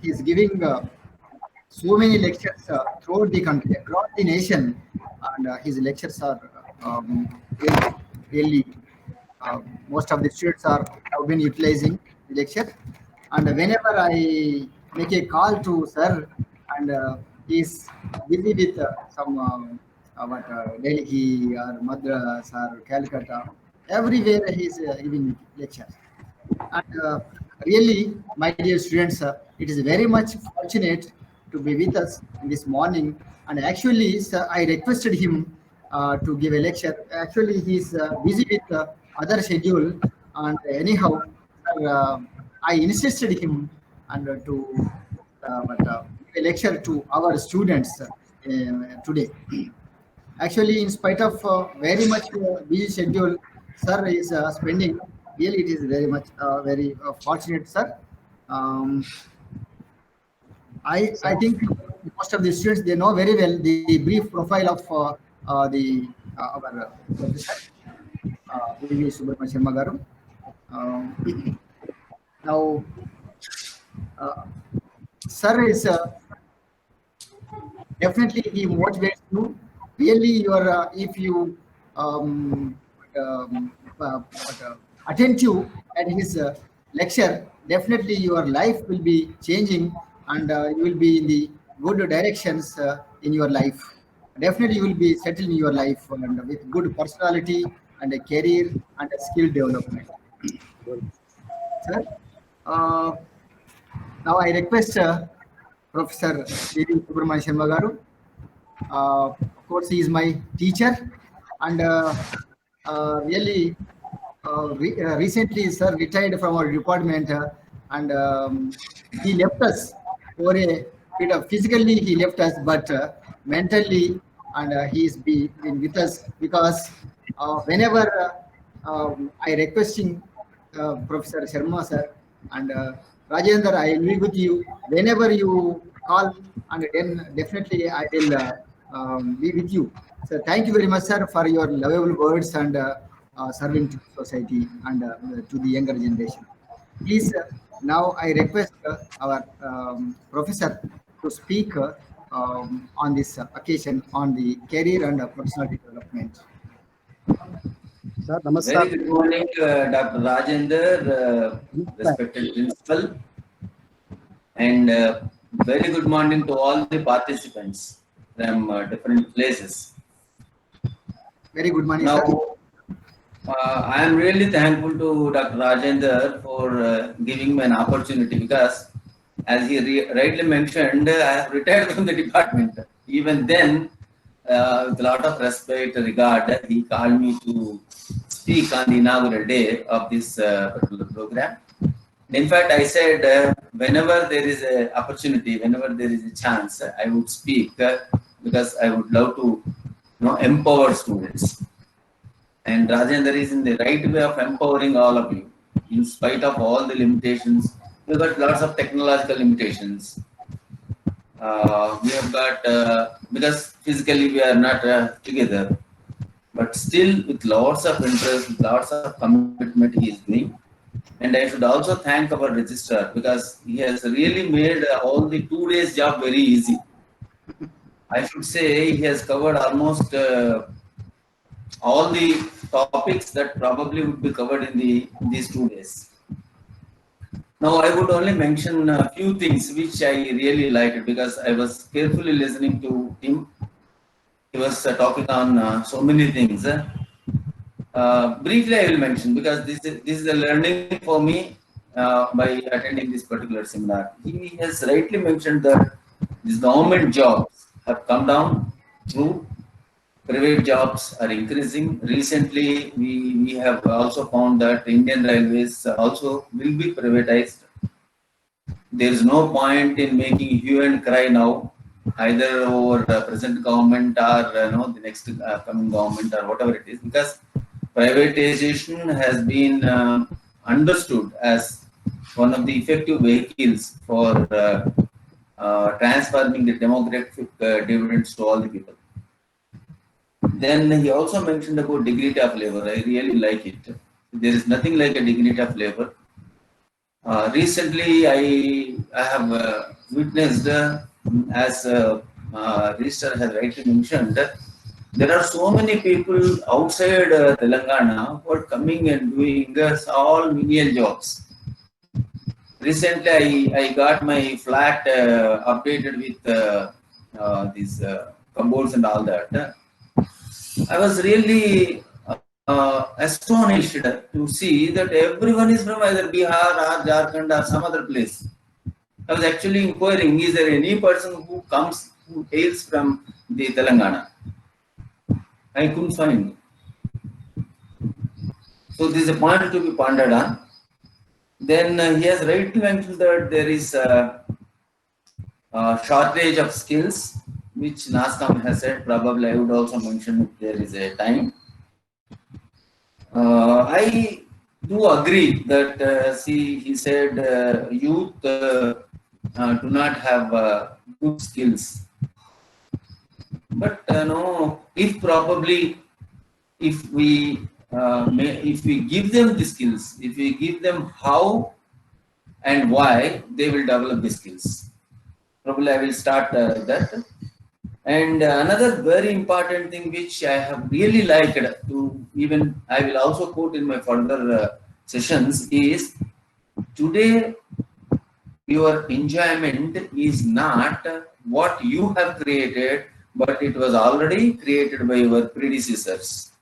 He is giving so many lectures throughout the country, across the nation, and his lectures are really most of the students have been utilizing the lecture. And whenever I make a call to sir, and he is busy with some Delhi or Madras or Calcutta, everywhere he is giving lectures. And really, my dear students, it is very much fortunate to be with us this morning. And actually, sir, I requested him to give a lecture. Actually, he is busy with other schedule, and anyhow, I insisted him and to give a lecture to our students today. Actually, in spite of very much busy schedule, sir is spending. Really, it is very much very fortunate, sir. I think most of the students, they know very well the brief profile of our professor. V.V. Subramanian Sharma garu. Now, sir is definitely he motivates you. Really, you are if you um, what, attentive at his lecture, definitely your life will be changing and you will be in the good directions in your life. Definitely, you will be settled in your life and with good personality and a career and a skill development. Sir, uh, now I request Professor V.V. Subramanian Sharma garu. Of course, he is my teacher, and really, recently, sir retired from our department, and he left us for a bit of physically he left us, but mentally, and been with us because whenever I requesting Professor Sharma sir and Rajendra, I agree with you. Whenever you call, and then definitely I will be with you. So thank you very much, sir, for your lovable words and serving to society and to the younger generation. Please, now I request our professor to speak on this occasion on the career and personality development. Sir, namaskar. Very good morning, Dr. Rajender, respected principal, and very good morning to all the participants from different places. Very good morning, Now, sir. I am really thankful to Dr. Rajender for giving me an opportunity because, as he rightly mentioned, I have retired from the department. Even then, with a lot of respect, regard, he called me to speak on the inaugural day of this particular program. In fact, I said whenever there is an opportunity, whenever there is a chance, I would speak because I would love to empower students. And Rajendra is in the right way of empowering all of you, in spite of all the limitations. We've got lots of technological limitations. We have got, because physically we are not together, but still with lots of interest, with lots of commitment he is doing. And I should also thank our registrar because he has really made all the 2 days job very easy. I should say he has covered almost all the topics that probably would be covered in these 2 days. Now I would only mention a few things which I really liked because I was carefully listening to him. He was talking on so many things. Briefly, I will mention because this is a learning for me by attending this particular seminar. He has rightly mentioned that these government jobs have come down through private jobs are increasing. Recently, we have also found that Indian Railways also will be privatized. There is no point in making hue and cry now, either over present government or the next coming government or whatever it is, because privatization has been understood as one of the effective vehicles for transferring the demographic dividends to all the people. Then he also mentioned about dignity of labor. I really like it. There is nothing like a dignity of labor. Recently, I have witnessed, as Register has rightly mentioned, there are so many people outside Telangana who are coming and doing all menial jobs. Recently, I got my flat updated with these cupboards and all that. I was really astonished to see that everyone is from either Bihar or Jharkhand or some other place. I was actually inquiring, is there any person who hails from the Telangana? I couldn't find. So this is a point to be pondered on. Then he has rightly mentioned that there is a shortage of skills, which NASCOM has said. Probably I would also mention if there is a time. I do agree that, he said youth do not have good skills. But if we if we give them the skills, if we give them how and why, they will develop the skills. Probably I will start that. And another very important thing which I have really liked to even, I will also quote in my further sessions is, today your enjoyment is not what you have created, but it was already created by your predecessors.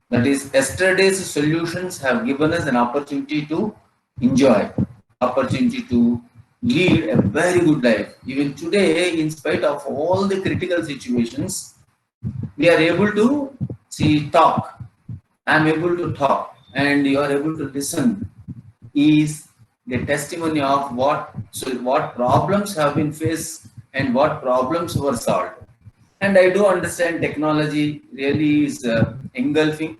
That is, yesterday's solutions have given us an opportunity to enjoy, opportunity to lead a very good life. Even today, in spite of all the critical situations, we are able to talk. I am able to talk, and you are able to listen. Is the testimony of what problems have been faced and what problems were solved. And I do understand technology really is engulfing,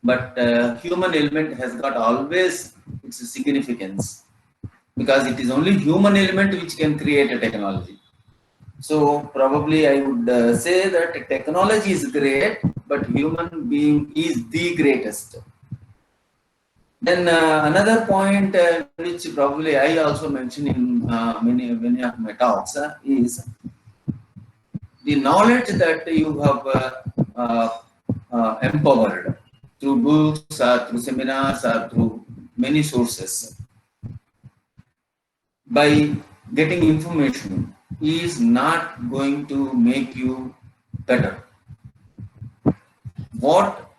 but human element has got always its significance, because it is only human element which can create a technology. So probably I would say that technology is great, but human being is the greatest. Then another point which probably I also mention in many of my talks is the knowledge that you have empowered through books or through seminars or through many sources. By getting information is not going to make you better. What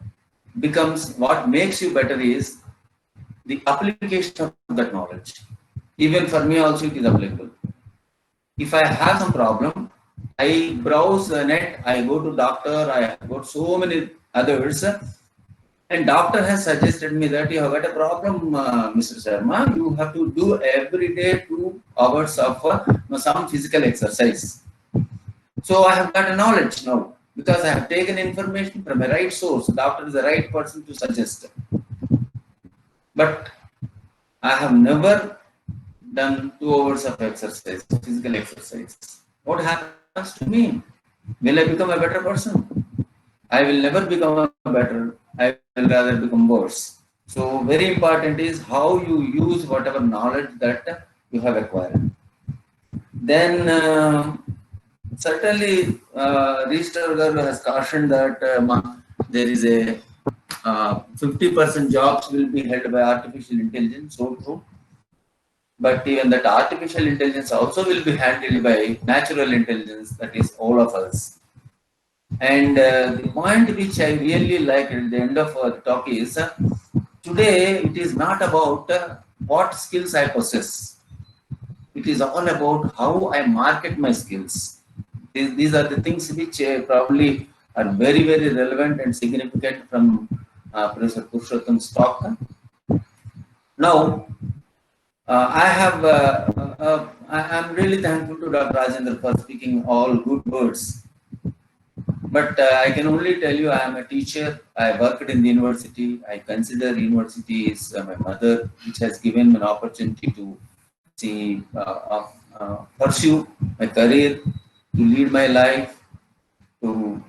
makes you better is the application of that knowledge. Even for me also it is applicable. If I have some problem, I browse the net, I go to doctor, I go to so many others, and doctor has suggested me that you have got a problem, Mr. Sharma, you have to do every day 2 hours of some physical exercise. So I have got a knowledge now, because I have taken information from a right source. Doctor is the right person to suggest. But I have never done 2 hours of exercise, physical exercise. What happens to me? Will I become a better person? I will never become better. I will rather become worse. So very important is how you use whatever knowledge that you have acquired. Then certainly Riester has cautioned that there is a 50% jobs will be held by artificial intelligence. So true. But even that artificial intelligence also will be handled by natural intelligence, that is all of us. And the point which I really like at the end of the talk is, today it is not about what skills I possess. It is all about how I market my skills. These are the things which probably are very, very relevant and significant from Professor Purushottam's talk. Now, I'm really thankful to Dr. Rajendra for speaking all good words. But I can only tell you, I am a teacher. I worked in the university. I consider university is my mother, which has given me an opportunity to pursue my career, to lead my life, to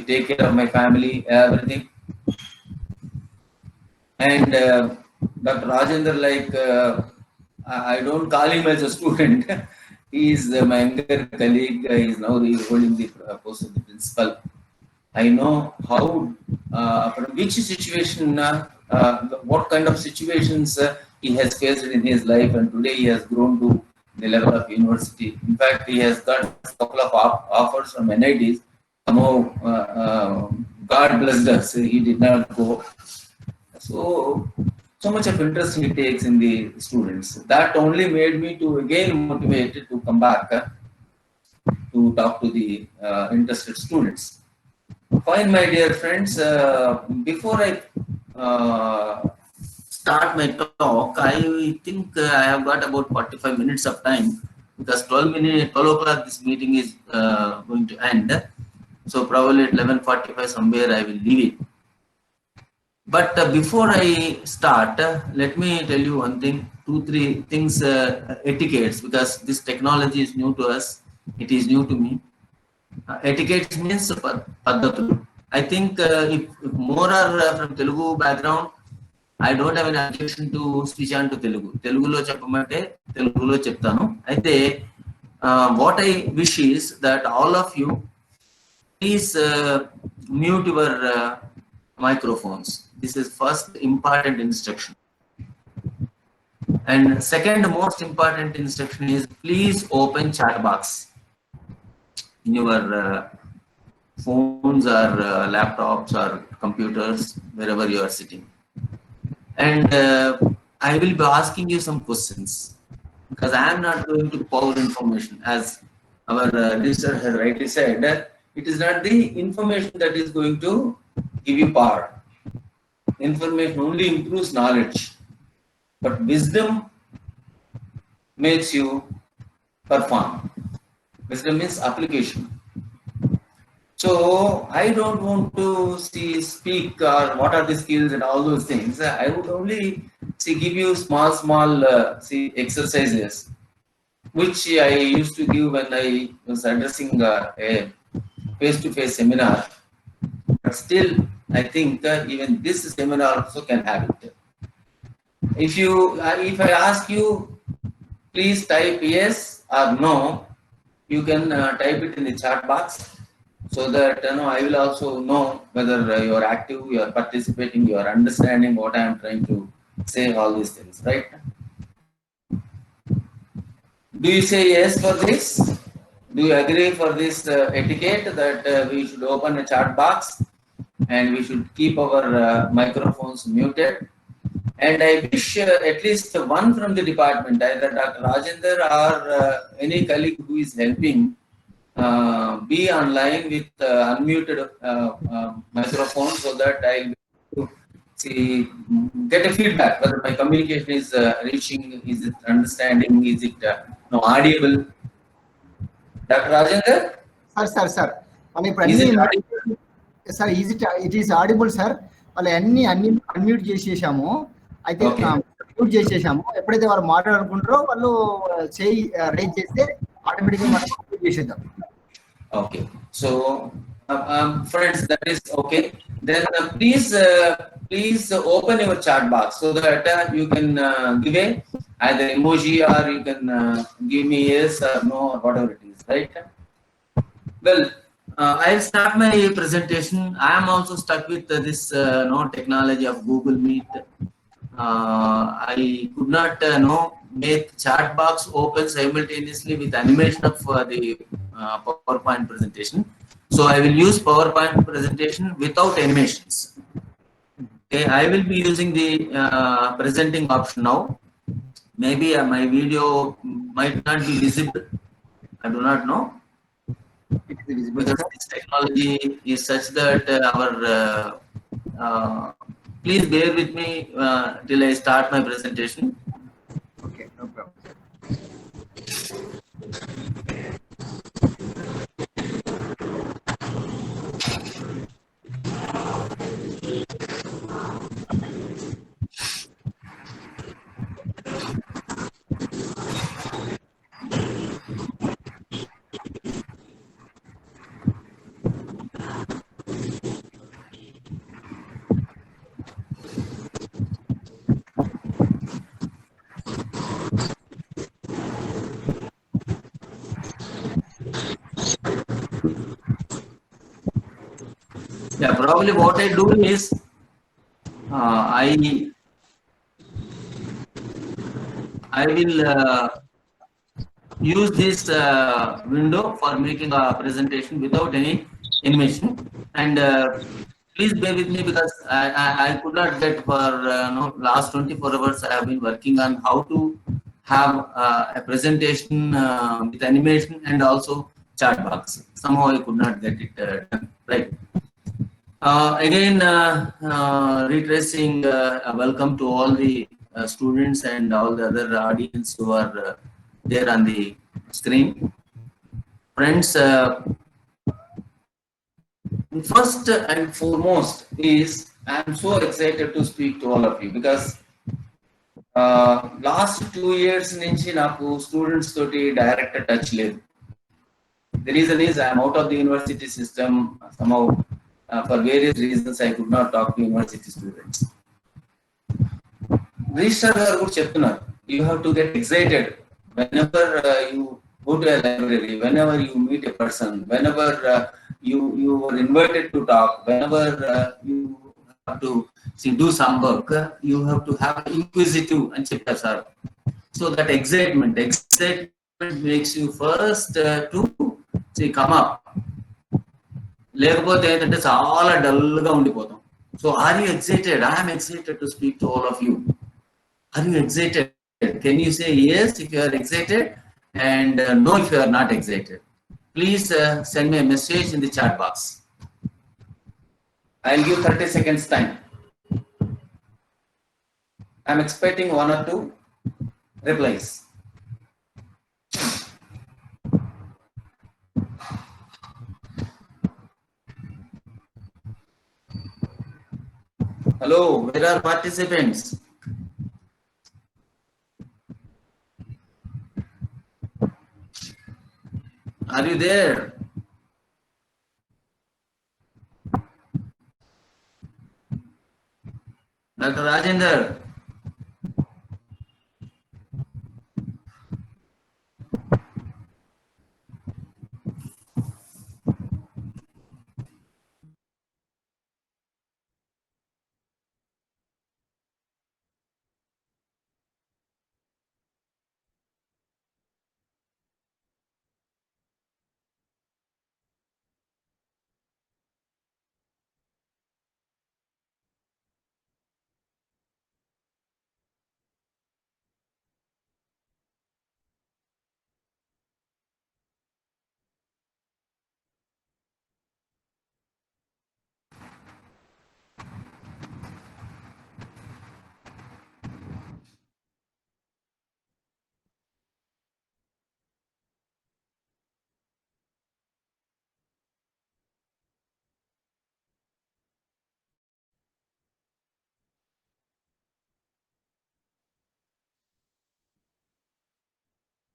take care of my family, everything. And Dr. Rajendra, I don't call him as a student. He is my younger colleague. He is now holding the post of the principal. I know how, from which situation, what kind of situations he has faced in his life, and today he has grown to the level of university. In fact, he has got a couple of offers from NITs. Somehow, God blessed us, he did not go. So much of interest he takes in the students. That only made me to again motivated to come back to talk to the interested students. Fine, my dear friends, before I start my talk, I think I have got about 45 minutes of time, because 12 o'clock this meeting is going to end. So probably at 11:45 somewhere I will leave it. But before I start, let me tell you one thing, 2-3 things, etiquettes, because this technology is new to us. It is new to me. Etiquette means paddhatulu. I think if more are from Telugu background, I don't have an objection to switch on to Telugu. Telugulo చెప్పమంటే తెలుగులో చెప్తాను. అయితే what I wish is that all of you please mute your microphones. This is first important instruction. And second most important instruction is please open chat box in your phones or laptops or computers, wherever you are sitting. And I will be asking you some questions because I am not going to pour information. As our minister has rightly said, it is not the information that is going to give you power. Information only improves knowledge, but wisdom makes you perform. Wisdom means application. So I don't want to speak or what are the skills and all those things. I would only give you small exercises, which I used to give when I was addressing a face-to-face seminar. But still, I think even this seminar also can have it. If I ask you, please type yes or no, you can type it in the chat box, so that I will also know whether you are active, you are participating, you are understanding what I am trying to say, all these things, right? Do you say yes for this? Do you agree for this etiquette that we should open a chat box and we should keep our microphones muted? And I wish at least one from the department, either Dr. Rajender or any colleague who is helping, be online with unmuted microphone, so that I'll get a feedback whether my communication is reaching, is it understanding, is it audible. Dr. Rajender? Sir. Is it audible? Sir, it is audible, sir. వాళ్ళు అన్ని unmute చేసేసాము. అయితే mute చేసేసాము. ఎప్పుడైతే వాళ్ళు మాట్లాడుకుంటారో వాళ్ళు చేయి raise చేస్తే ఆటోమేటిక్గా మనం మ్యూట్ చేసేద్దాం. Okay, so friends, that is okay. Then please open your chat box so that you can give either emoji or you can give me yes or no or whatever it is, right? Well, I'll start my presentation. I am also stuck with this technology of Google Meet. I could not make chat box open simultaneously with animation of the PowerPoint presentation. So I will use PowerPoint presentation without animations. Okay, I will be using the presenting option now. Maybe my video might not be visible. I do not know. Because this technology is such that please bear with me till I start my presentation. Okay, no problem. Yeah, probably what I do is I will use this window for making a presentation without any animation. And please bear with me because I could not get for last 24 hours. I have been working on how to have a presentation with animation and also chat box. Somehow I could not get it done. Right. Again, retracing welcome to all the students and all the other audience who are there on the screen. Friends, first and foremost is I am so excited to speak to all of you because last 2 years nunchi naaku students toti direct touch ledu. The reason is I am out of the university system. Somehow for various reasons I could not talk to university students. Registrar garu kuda cheptunnaru, you have to get excited whenever you go to a library, whenever you meet a person, whenever you are invited to talk, whenever you have to do some work, you have to have inquisitive and cheptaru sir. So that excitement makes you first to come up. లేకపోతే ఏంటంటే చాలా డల్గా ఉండిపోతాం. So are you excited? I'm excited to speak to all of you. Are you excited? Can you say yes if you are excited and no if you are not excited? Please send me a message in the chat box. I'll give 30 seconds time. I'm expecting 1 or 2 replies. Hello, where are participants? Are you there? Dr. Rajender.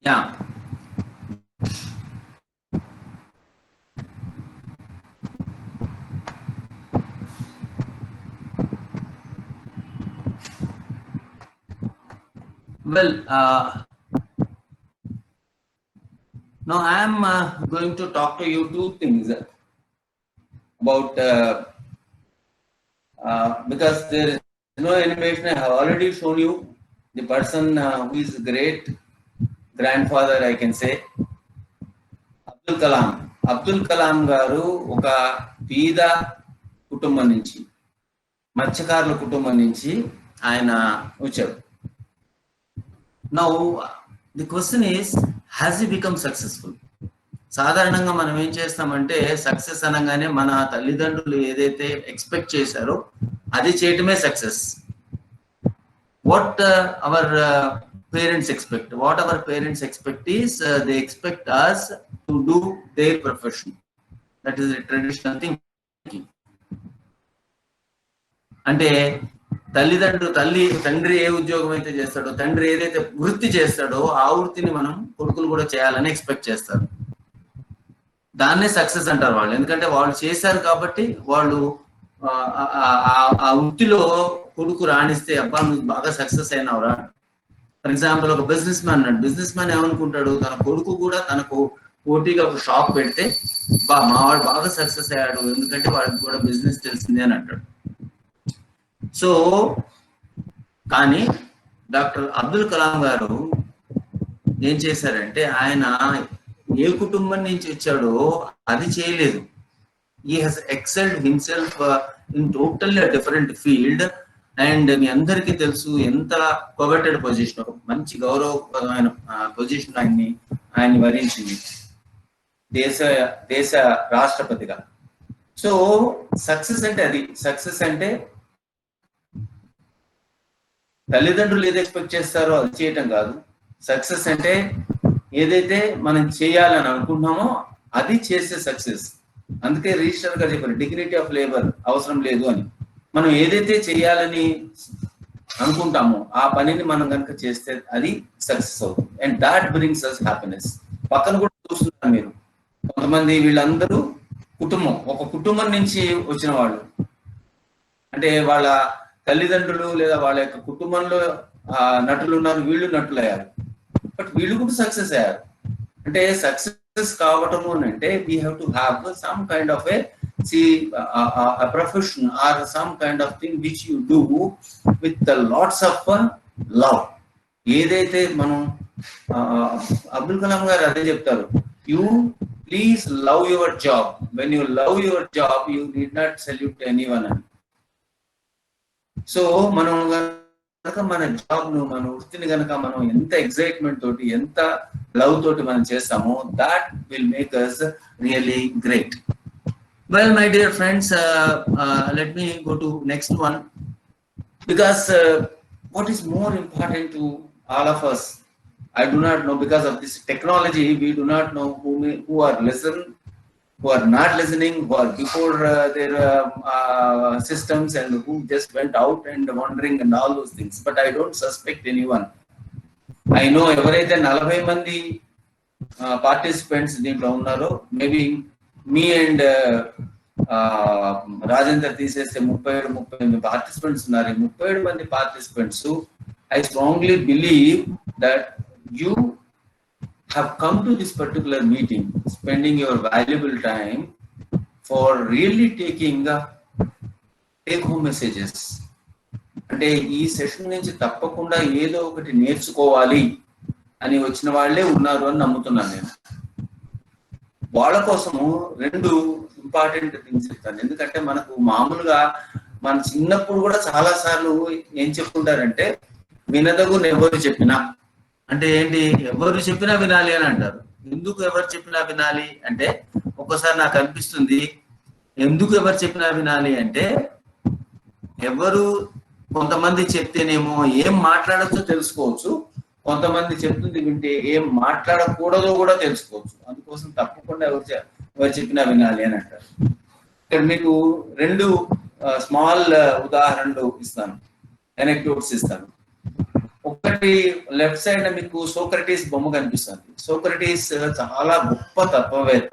Yeah. Well, now I am going to talk to you 2 things about because there is no animation. I have already shown you the person who is great grandfather, I can say, Abdul Kalam. Abdul Kalam garu oka peeda kutumbam nunchi, మత్స్యకారుల కుటుంబం నుంచి ఆయన వచ్చారు. Now the question is, has he become successful? సాధారణంగా మనం ఏం చేస్తామంటే success అనగానే మన తల్లిదండ్రులు ఏదైతే ఎక్స్పెక్ట్ చేశారో అది చేయటమే success. What our parents expect, what our parents expect is they expect us to do their profession. That is a traditional thinking. అంటే తండ్రి ఏ ఉద్యోగం అయితే చేస్తాడో, తండ్రి ఏదైతే వృత్తి చేస్తాడో ఆ వృత్తిని మనం కొడుకులు కూడా చేయాలని ఎక్స్పెక్ట్ చేస్తారు. దాన్నే సక్సెస్ అంటారు వాళ్ళు. ఎందుకంటే వాళ్ళు చేశారు కాబట్టి వాళ్ళు ఆ వృత్తిలో కొడుకు రాణిస్తే అబ్బా నువ్వు బాగా సక్సెస్ అయినావురా. ఫర్ ఎగ్జాంపుల్ ఒక బిజినెస్ మ్యాన్ అన్నాడు. బిజినెస్ మ్యాన్ ఏమనుకుంటాడు, తన కొడుకు కూడా తనకు పోటీగా ఒక షాప్ పెడితే మా వాడు బాగా సక్సెస్ అయ్యాడు ఎందుకంటే వాడికి కూడా బిజినెస్ తెలిసింది అని అంటాడు. సో కానీ డాక్టర్ అబ్దుల్ కలాం గారు ఏం చేశారంటే ఆయన ఏ కుటుంబం నుంచి వచ్చాడో అది చేయలేదు. he has excelled himself in totally a different field. And మీ అందరికీ తెలుసు ఎంత కోవెటెడ్ పొజిషన్, ఒక మంచి గౌరవప్రదమైన పొజిషన్ ఆయన్ని వరించింది దేశ రాష్ట్రపతిగా. సో సక్సెస్ అంటే అది. సక్సెస్ అంటే తల్లిదండ్రులు ఏది ఎక్స్పెక్ట్ చేస్తారో అది చేయటం కాదు. సక్సెస్ అంటే ఏదైతే మనం చేయాలని అనుకుంటున్నామో అది చేసే సక్సెస్. అందుకే రిజిస్టర్ గారు చెప్పారు డిగ్నిటీ ఆఫ్ లేబర్ అవసరం లేదు అని. మనం ఏదైతే చేయాలని అనుకుంటామో ఆ పనిని మనం కనుక చేస్తే అది సక్సెస్ అవుతుంది. And that brings us happiness. పక్కన కూడా చూస్తున్నారు మీరు కొంతమంది, వీళ్ళందరూ ఒక కుటుంబం నుంచి వచ్చిన వాళ్ళు, అంటే వాళ్ళ తల్లిదండ్రులు లేదా వాళ్ళ యొక్క కుటుంబంలో నటులు ఉన్నారు, వీళ్ళు నటులు అయ్యారు, బట్ వీళ్ళు కూడా సక్సెస్ అయ్యారు. అంటే సక్సెస్ కావటము అని అంటే we have to have some kind of a profession or some kind of thing which you do with the lots of love. ఏదైతే మనం అబ్దుల్ కలాం గారు అదే చెప్తారు, you please love your job, when you love your job you need not salute anyone అని. So మనం కనుక మన job ను, మన వృత్తిని కనుక మనం ఎంత ఎక్సైట్మెంట్ తోటి, ఎంత లవ్ తోటి మనం చేస్తామో, that will make us really great. Well, my dear friends, let me go to next one, because what is more important to all of us, I do not know, because of this technology we do not know who are listening, who are not listening, who are before their systems, and who just went out and wandering and all those things, but I don't suspect anyone. I know ఎవరైతే 40 మంది participants దీంట్లో ఉన్నారో, maybe me and Rajender తీసేస్తే 37 participants ఉన్నారు. 37 మంది participants, I strongly believe that you have come to this particular meeting, spending your valuable time for really taking take home messages. అంటే ఈ session నుంచి తప్పకుండా ఏదో ఒకటి నేర్చుకోవాలి అని వచ్చిన వాళ్ళే ఉన్నారు అని నమ్ముతున్నాను నేను. వాళ్ళ కోసము 2 ఇంపార్టెంట్ థింగ్స్ చెప్తాను. ఎందుకంటే మనకు మామూలుగా మన చిన్నప్పుడు కూడా చాలా సార్లు ఏం చెప్పుకుంటారంటే, వినదగును ఎవరు చెప్పినా. అంటే ఏంటి, ఎవరు చెప్పినా వినాలి అని అంటారు. ఎందుకు ఎవరు చెప్పినా వినాలి అంటే, ఒక్కోసారి నాకు అనిపిస్తుంది, ఎందుకు ఎవరు చెప్పినా వినాలి అంటే, ఎవరు కొంతమంది చెప్తేనేమో ఏం మాట్లాడచ్చో తెలుసుకోవచ్చు, కొంతమంది చెప్తుంది వింటే ఏం మాట్లాడకూడదో కూడా తెలుసుకోవచ్చు. అందుకోసం తప్పకుండా ఎవరు చెప్పినా వినాలి అని అంటారు. ఇక్కడ మీకు 2 స్మాల్ ఉదాహరణలు ఇస్తాను, ఎనెక్డోట్స్ ఇస్తాను. ఒకటి లెఫ్ట్ సైడ్ మీకు సోక్రటీస్ బొమ్మ కనిపిస్తుంది. సోక్రటీస్ చాలా గొప్ప తత్వవేత్త.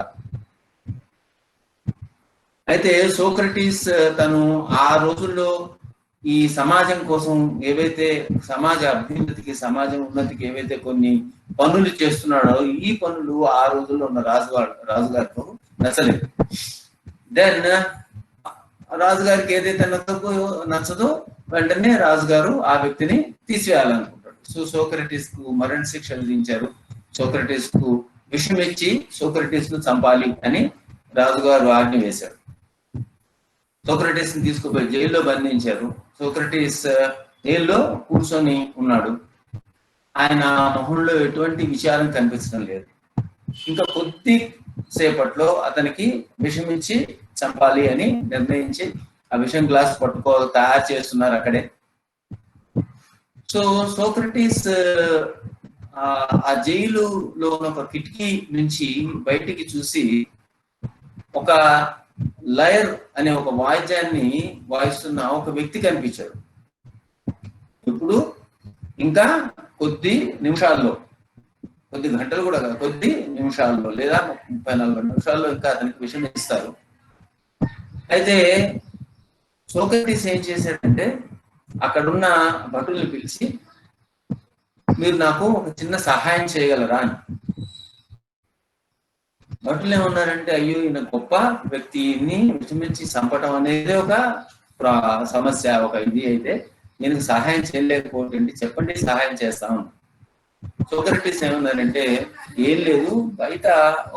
అయితే సోక్రటీస్ తను ఆ రోజుల్లో ఈ సమాజం కోసం ఏవైతే, సమాజ అభ్యున్నతికి, సమాజం ఉన్నతికి ఏవైతే కొన్ని పనులు చేస్తున్నాడో, ఈ పనులు ఆ రోజుల్లో ఉన్న రాజుగారితో నచ్చలేదు. దెన్ రాజుగారికి ఏదైతే నచ్చదో వెంటనే రాజుగారు ఆ వ్యక్తిని తీసివేయాలనుకుంటాడు. సో సోక్రటీస్ కు మరణ శిక్ష విధించారు. సోక్రటీస్ కు విషం ఇచ్చి సోక్రటీస్ ను చంపాలి అని రాజుగారు ఆజ్ఞ వేశాడు. సోక్రటీస్ ని తీసుకుపోయి జైల్లో బంధించారు. సోక్రటీస్ జైల్లో కూర్చొని ఉన్నాడు. ఆయన మొహంలో ఎటువంటి విచారం కనిపించడం లేదు. ఇంకా కొద్ది సేపట్లో అతనికి విషం ఇచ్చి చంపాలి అని నిర్ణయించి ఆ విషం గ్లాస్ తయారు చేస్తున్నారు అక్కడే. సో సోక్రటీస్ ఆ జైలులో ఒక కిటికీ నుంచి బయటికి చూసి ఒక లయర్ అనే ఒక వాయిద్యాన్ని వాయిస్తున్న ఒక వ్యక్తి కనిపించాడు. ఇప్పుడు ఇంకా కొద్ది నిమిషాల్లో, కొద్ది గంటలు కూడా కాదు, కొద్ది నిమిషాల్లో లేదా 30-40 నిమిషాల్లో ఇంకా అతనికి విషయం ఇస్తారు. అయితే సోక్రటీస్ ఏం చేశాడంటే, అక్కడున్న భటుల్ని పిలిచి, మీరు నాకు ఒక చిన్న సహాయం చేయగలరా అని. భటులు ఏమన్నారంటే, అయ్యో ఈయన గొప్ప వ్యక్తిని విషమించి చంపటం అనేది ఒక సమస్య, ఒక ఇది అయితే నేను సహాయం చేయలేకపోతుంది, చెప్పండి సహాయం చేస్తాను. సోక్రటీస్ ఏమన్నారంటే, ఏం లేదు, బయట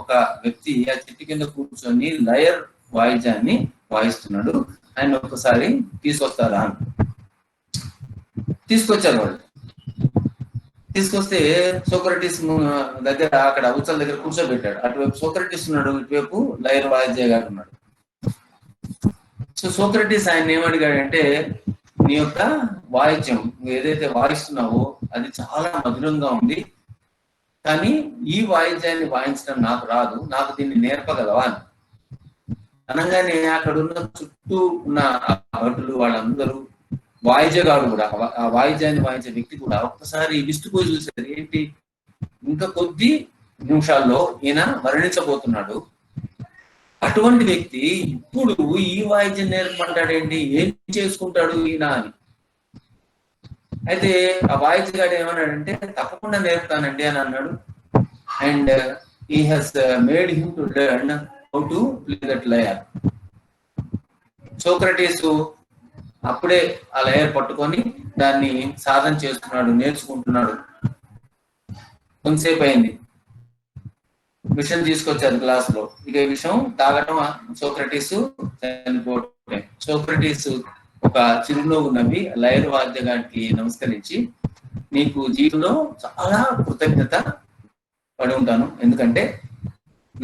ఒక వ్యక్తి ఆ చెట్టు కింద కూర్చొని లయర్ వాయిద్యాన్ని వాయిస్తున్నాడు, ఆయన ఒక్కసారి తీసుకొస్తారా అని. తీసుకొచ్చారు వాళ్ళు. తీసుకొస్తే సోక్రటీస్ దగ్గర, అక్కడ ఉచ్చల దగ్గర కూర్చోబెట్టాడు. అటువైపు సోక్రటీస్ ఉన్నాడు, ఇటువైపు లయర్ వాయిద్య గారు ఉన్నాడు. సో సోక్రటీస్ ఆయన ఏమడిగాడంటే, నీ యొక్క వాయిద్యం ఏదైతే వాయిస్తున్నావో అది చాలా మధురంగా ఉంది, కానీ ఈ వాయిద్యాన్ని వాయించడం నాకు రాదు, నాకు దీన్ని నేర్పగలవా అని అనగానే అక్కడున్న చుట్టూ ఉన్న భటులు వాళ్ళందరూ, వాయిద్యగాడు కూడా, ఆ వాయిద్యాన్ని వాయించే వ్యక్తి కూడా ఒక్కసారి విస్తుపోయి చూశారు. ఏంటి, ఇంకా కొద్ది నిమిషాల్లో ఈయన మరణించబోతున్నాడు, అటువంటి వ్యక్తి ఇప్పుడు ఈ వాయిద్యం నేర్పమంటాడేంటి, ఏం చేసుకుంటాడు ఈయన అని. అయితే ఆ వాయిద్యగాడు ఏమన్నాడంటే తప్పకుండా నేర్పుతానండి అని అన్నాడు. And he has made him to learn how to play that lyre. Socrates అప్పుడే ఆ లయర్ పట్టుకొని దాన్ని సాధన చేస్తున్నాడు, నేర్చుకుంటున్నాడు. కొంతసేపు అయింది, విషయం తీసుకొచ్చారు గ్లాస్ లో. ఇక ఈ విషయం తాగటం సోక్రటీస్ చనిపోవటం. సోక్రటీస్ ఒక చిరునవ్వు నవ్వి లయర్ వాద్యగానికి నమస్కరించి, నీకు జీవితంలో చాలా కృతజ్ఞత పడి ఉంటాను, ఎందుకంటే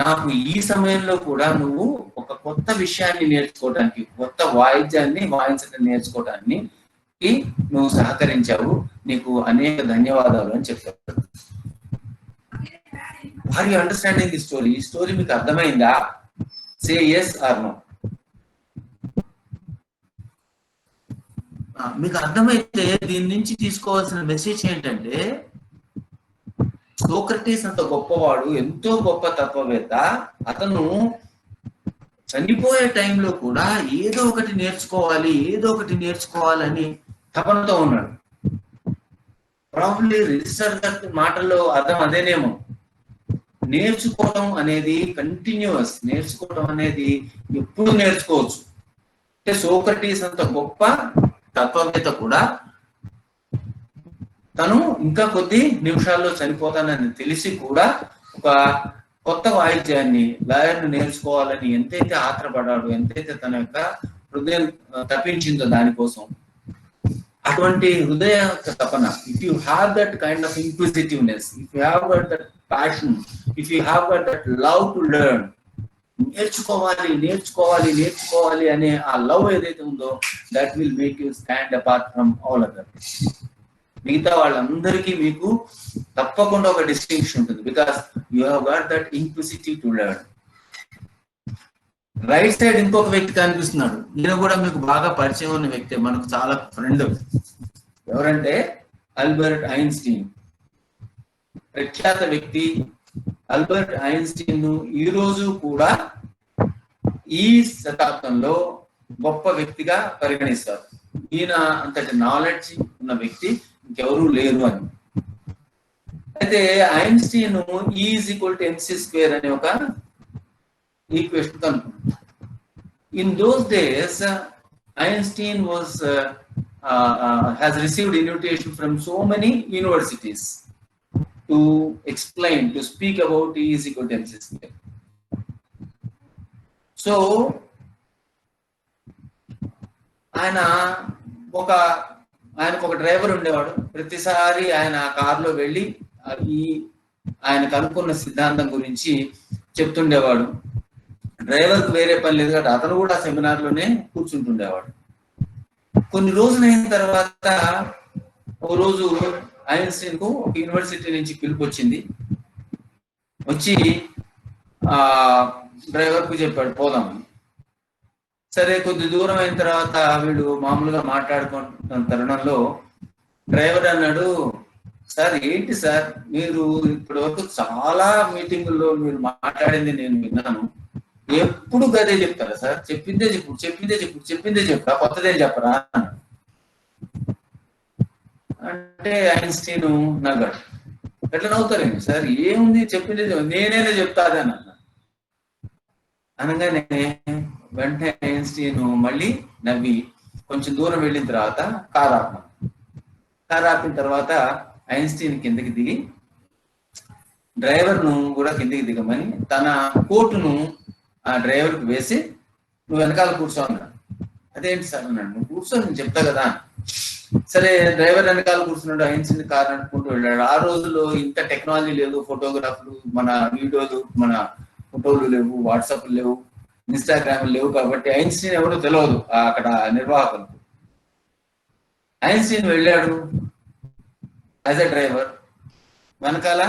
నాకు ఈ సమయంలో కూడా నువ్వు ఒక కొత్త విషయాన్ని నేర్చుకోవడానికి, కొత్త వాయిద్యాన్ని వాయించడం నేర్చుకోవడానికి నువ్వు సహకరించావు, నీకు అనేక ధన్యవాదాలు అని చెప్పారు. Are you understanding the story? ఈ స్టోరీ మీకు అర్థమైందా? Say yes or no. మీకు అర్థమైతే దీని నుంచి తీసుకోవాల్సిన మెసేజ్ ఏంటంటే, సోక్రటీస్ అంత గొప్పవాడు, ఎంతో గొప్ప తత్వవేత్త. అతను చనిపోయే టైంలో కూడా ఏదో ఒకటి నేర్చుకోవాలని తపనతో ఉన్నాడు. ప్రాబ్లీ రిజిస్టర్ గారి మాటల్లో అర్థం అదేనేమో. నేర్చుకోవడం అనేది కంటిన్యూస్, నేర్చుకోవడం అనేది ఎప్పుడు నేర్చుకోవచ్చు. అంటే సోక్రటీస్ అంత గొప్ప తత్వవేత్త కూడా తను ఇంకా కొద్ది నిమిషాల్లో చనిపోతానని తెలిసి కూడా ఒక కొత్త వాయిద్యాన్ని, లయర్ను నేర్చుకోవాలని ఎంతైతే ఆత్రపడ్డాడు, ఎంతైతే తన యొక్క హృదయం తప్పించిందో దానికోసం, అటువంటి హృదయ తపన, if you have that kind of inquisitiveness, if you have got that passion, if you have got that love to learn, నేర్చుకోవాలి అనే ఆ లవ్ ఏదైతే ఉందో, that will make you stand apart from all other. మిగతా వాళ్ళందరికీ మీకు తప్పకుండా ఒక డిస్టింక్షన్ ఉంటుంది, because you have got that inquisitive to learn. Right side ఇంకొక వ్యక్తి కనిపిస్తున్నాడు. ఈయన కూడా మీకు బాగా పరిచయం ఉన్న వ్యక్తి, మనకు చాలా ఫ్రెండ్. ఎవరంటే ఆల్బర్ట్ ఐన్స్టీన్, ప్రఖ్యాత వ్యక్తి. ఆల్బర్ట్ ఐన్స్టీన్ ఈ రోజు కూడా ఈ శతాబ్దంలో గొప్ప వ్యక్తిగా పరిగణిస్తారు. ఈయన అంతటి నాలెడ్జ్ ఉన్న వ్యక్తి ఇంకెవరూ లేరు అని. అయితే ఐన్స్టీన్ E=mc² అనే ఒక ఈక్వేషన్ కనుక్కున్నాడు. In those days Einstein has received invitation from so many universities to speak about E=mc². So ఆయనకు ఒక డ్రైవర్ ఉండేవాడు. ప్రతిసారి ఆయన కారులో వెళ్ళి ఆయన కనుక్కున్న సిద్ధాంతం గురించి చెప్తుండేవాడు. డ్రైవర్కి వేరే పని లేదు కాబట్టి అతను కూడా సెమినార్లోనే కూర్చుంటుండేవాడు. కొన్ని రోజులు అయిన తర్వాత ఓ రోజు ఐన్స్టీన్ కు ఒక యూనివర్సిటీ నుంచి పిలుపు వచ్చింది. వచ్చి డ్రైవర్కు చెప్పాడు పోదామని. సరే, కొద్ది దూరం అయిన తర్వాత వీళ్ళు మామూలుగా మాట్లాడుకుంటున్న తరుణంలో డ్రైవర్ అన్నాడు, సార్ ఏంటి సార్ మీరు ఇప్పటి వరకు చాలా మీటింగుల్లో మీరు మాట్లాడింది నేను విన్నాను, ఎప్పుడు గదే చెప్తారా సార్? చెప్పిందే చెప్పురా, కొత్తదే చెప్పరా అంటే ఐన్స్టీన్ నవ్వాడు. ఎట్లా నవ్వుతారేంటి సార్, ఏముంది చెప్పిందే నేనేనే చెప్తాది అని అన్నా. అనగానే వెంటనే ఐన్స్టీన్ మళ్ళీ నవ్వి కొంచెం దూరం వెళ్ళిన తర్వాత కారు ఆపిన తర్వాత ఐన్స్టీన్ కిందకి దిగి డ్రైవర్ను కూడా కిందకి దిగమని తన కోటును ఆ డ్రైవర్కి వేసి నువ్వు వెనకాల కూర్చో అన్నాడు. అదేంటి సార్ అన్నాడు. నువ్వు కూర్చో, నేను చెప్తా కదా. సరే, డ్రైవర్ వెనకాల కూర్చున్నాడు. ఐన్స్టీన్ కారు అనుకుంటూ వెళ్ళాడు. ఆ రోజుల్లో ఇంత టెక్నాలజీ లేదు, ఫోటోగ్రాఫ్లు, మన వీడియోలు, మన ఫోటోలు లేవు, వాట్సాప్ లేవు, ఇన్స్టాగ్రామ్ లేవు. కాబట్టి ఐన్స్టీన్ ఎవరో తెలియదు అక్కడ నిర్వాహకులకు. ఐన్స్టీన్ వెళ్ళాడు యాజ్ ఎ డ్రైవర్. వెనకాల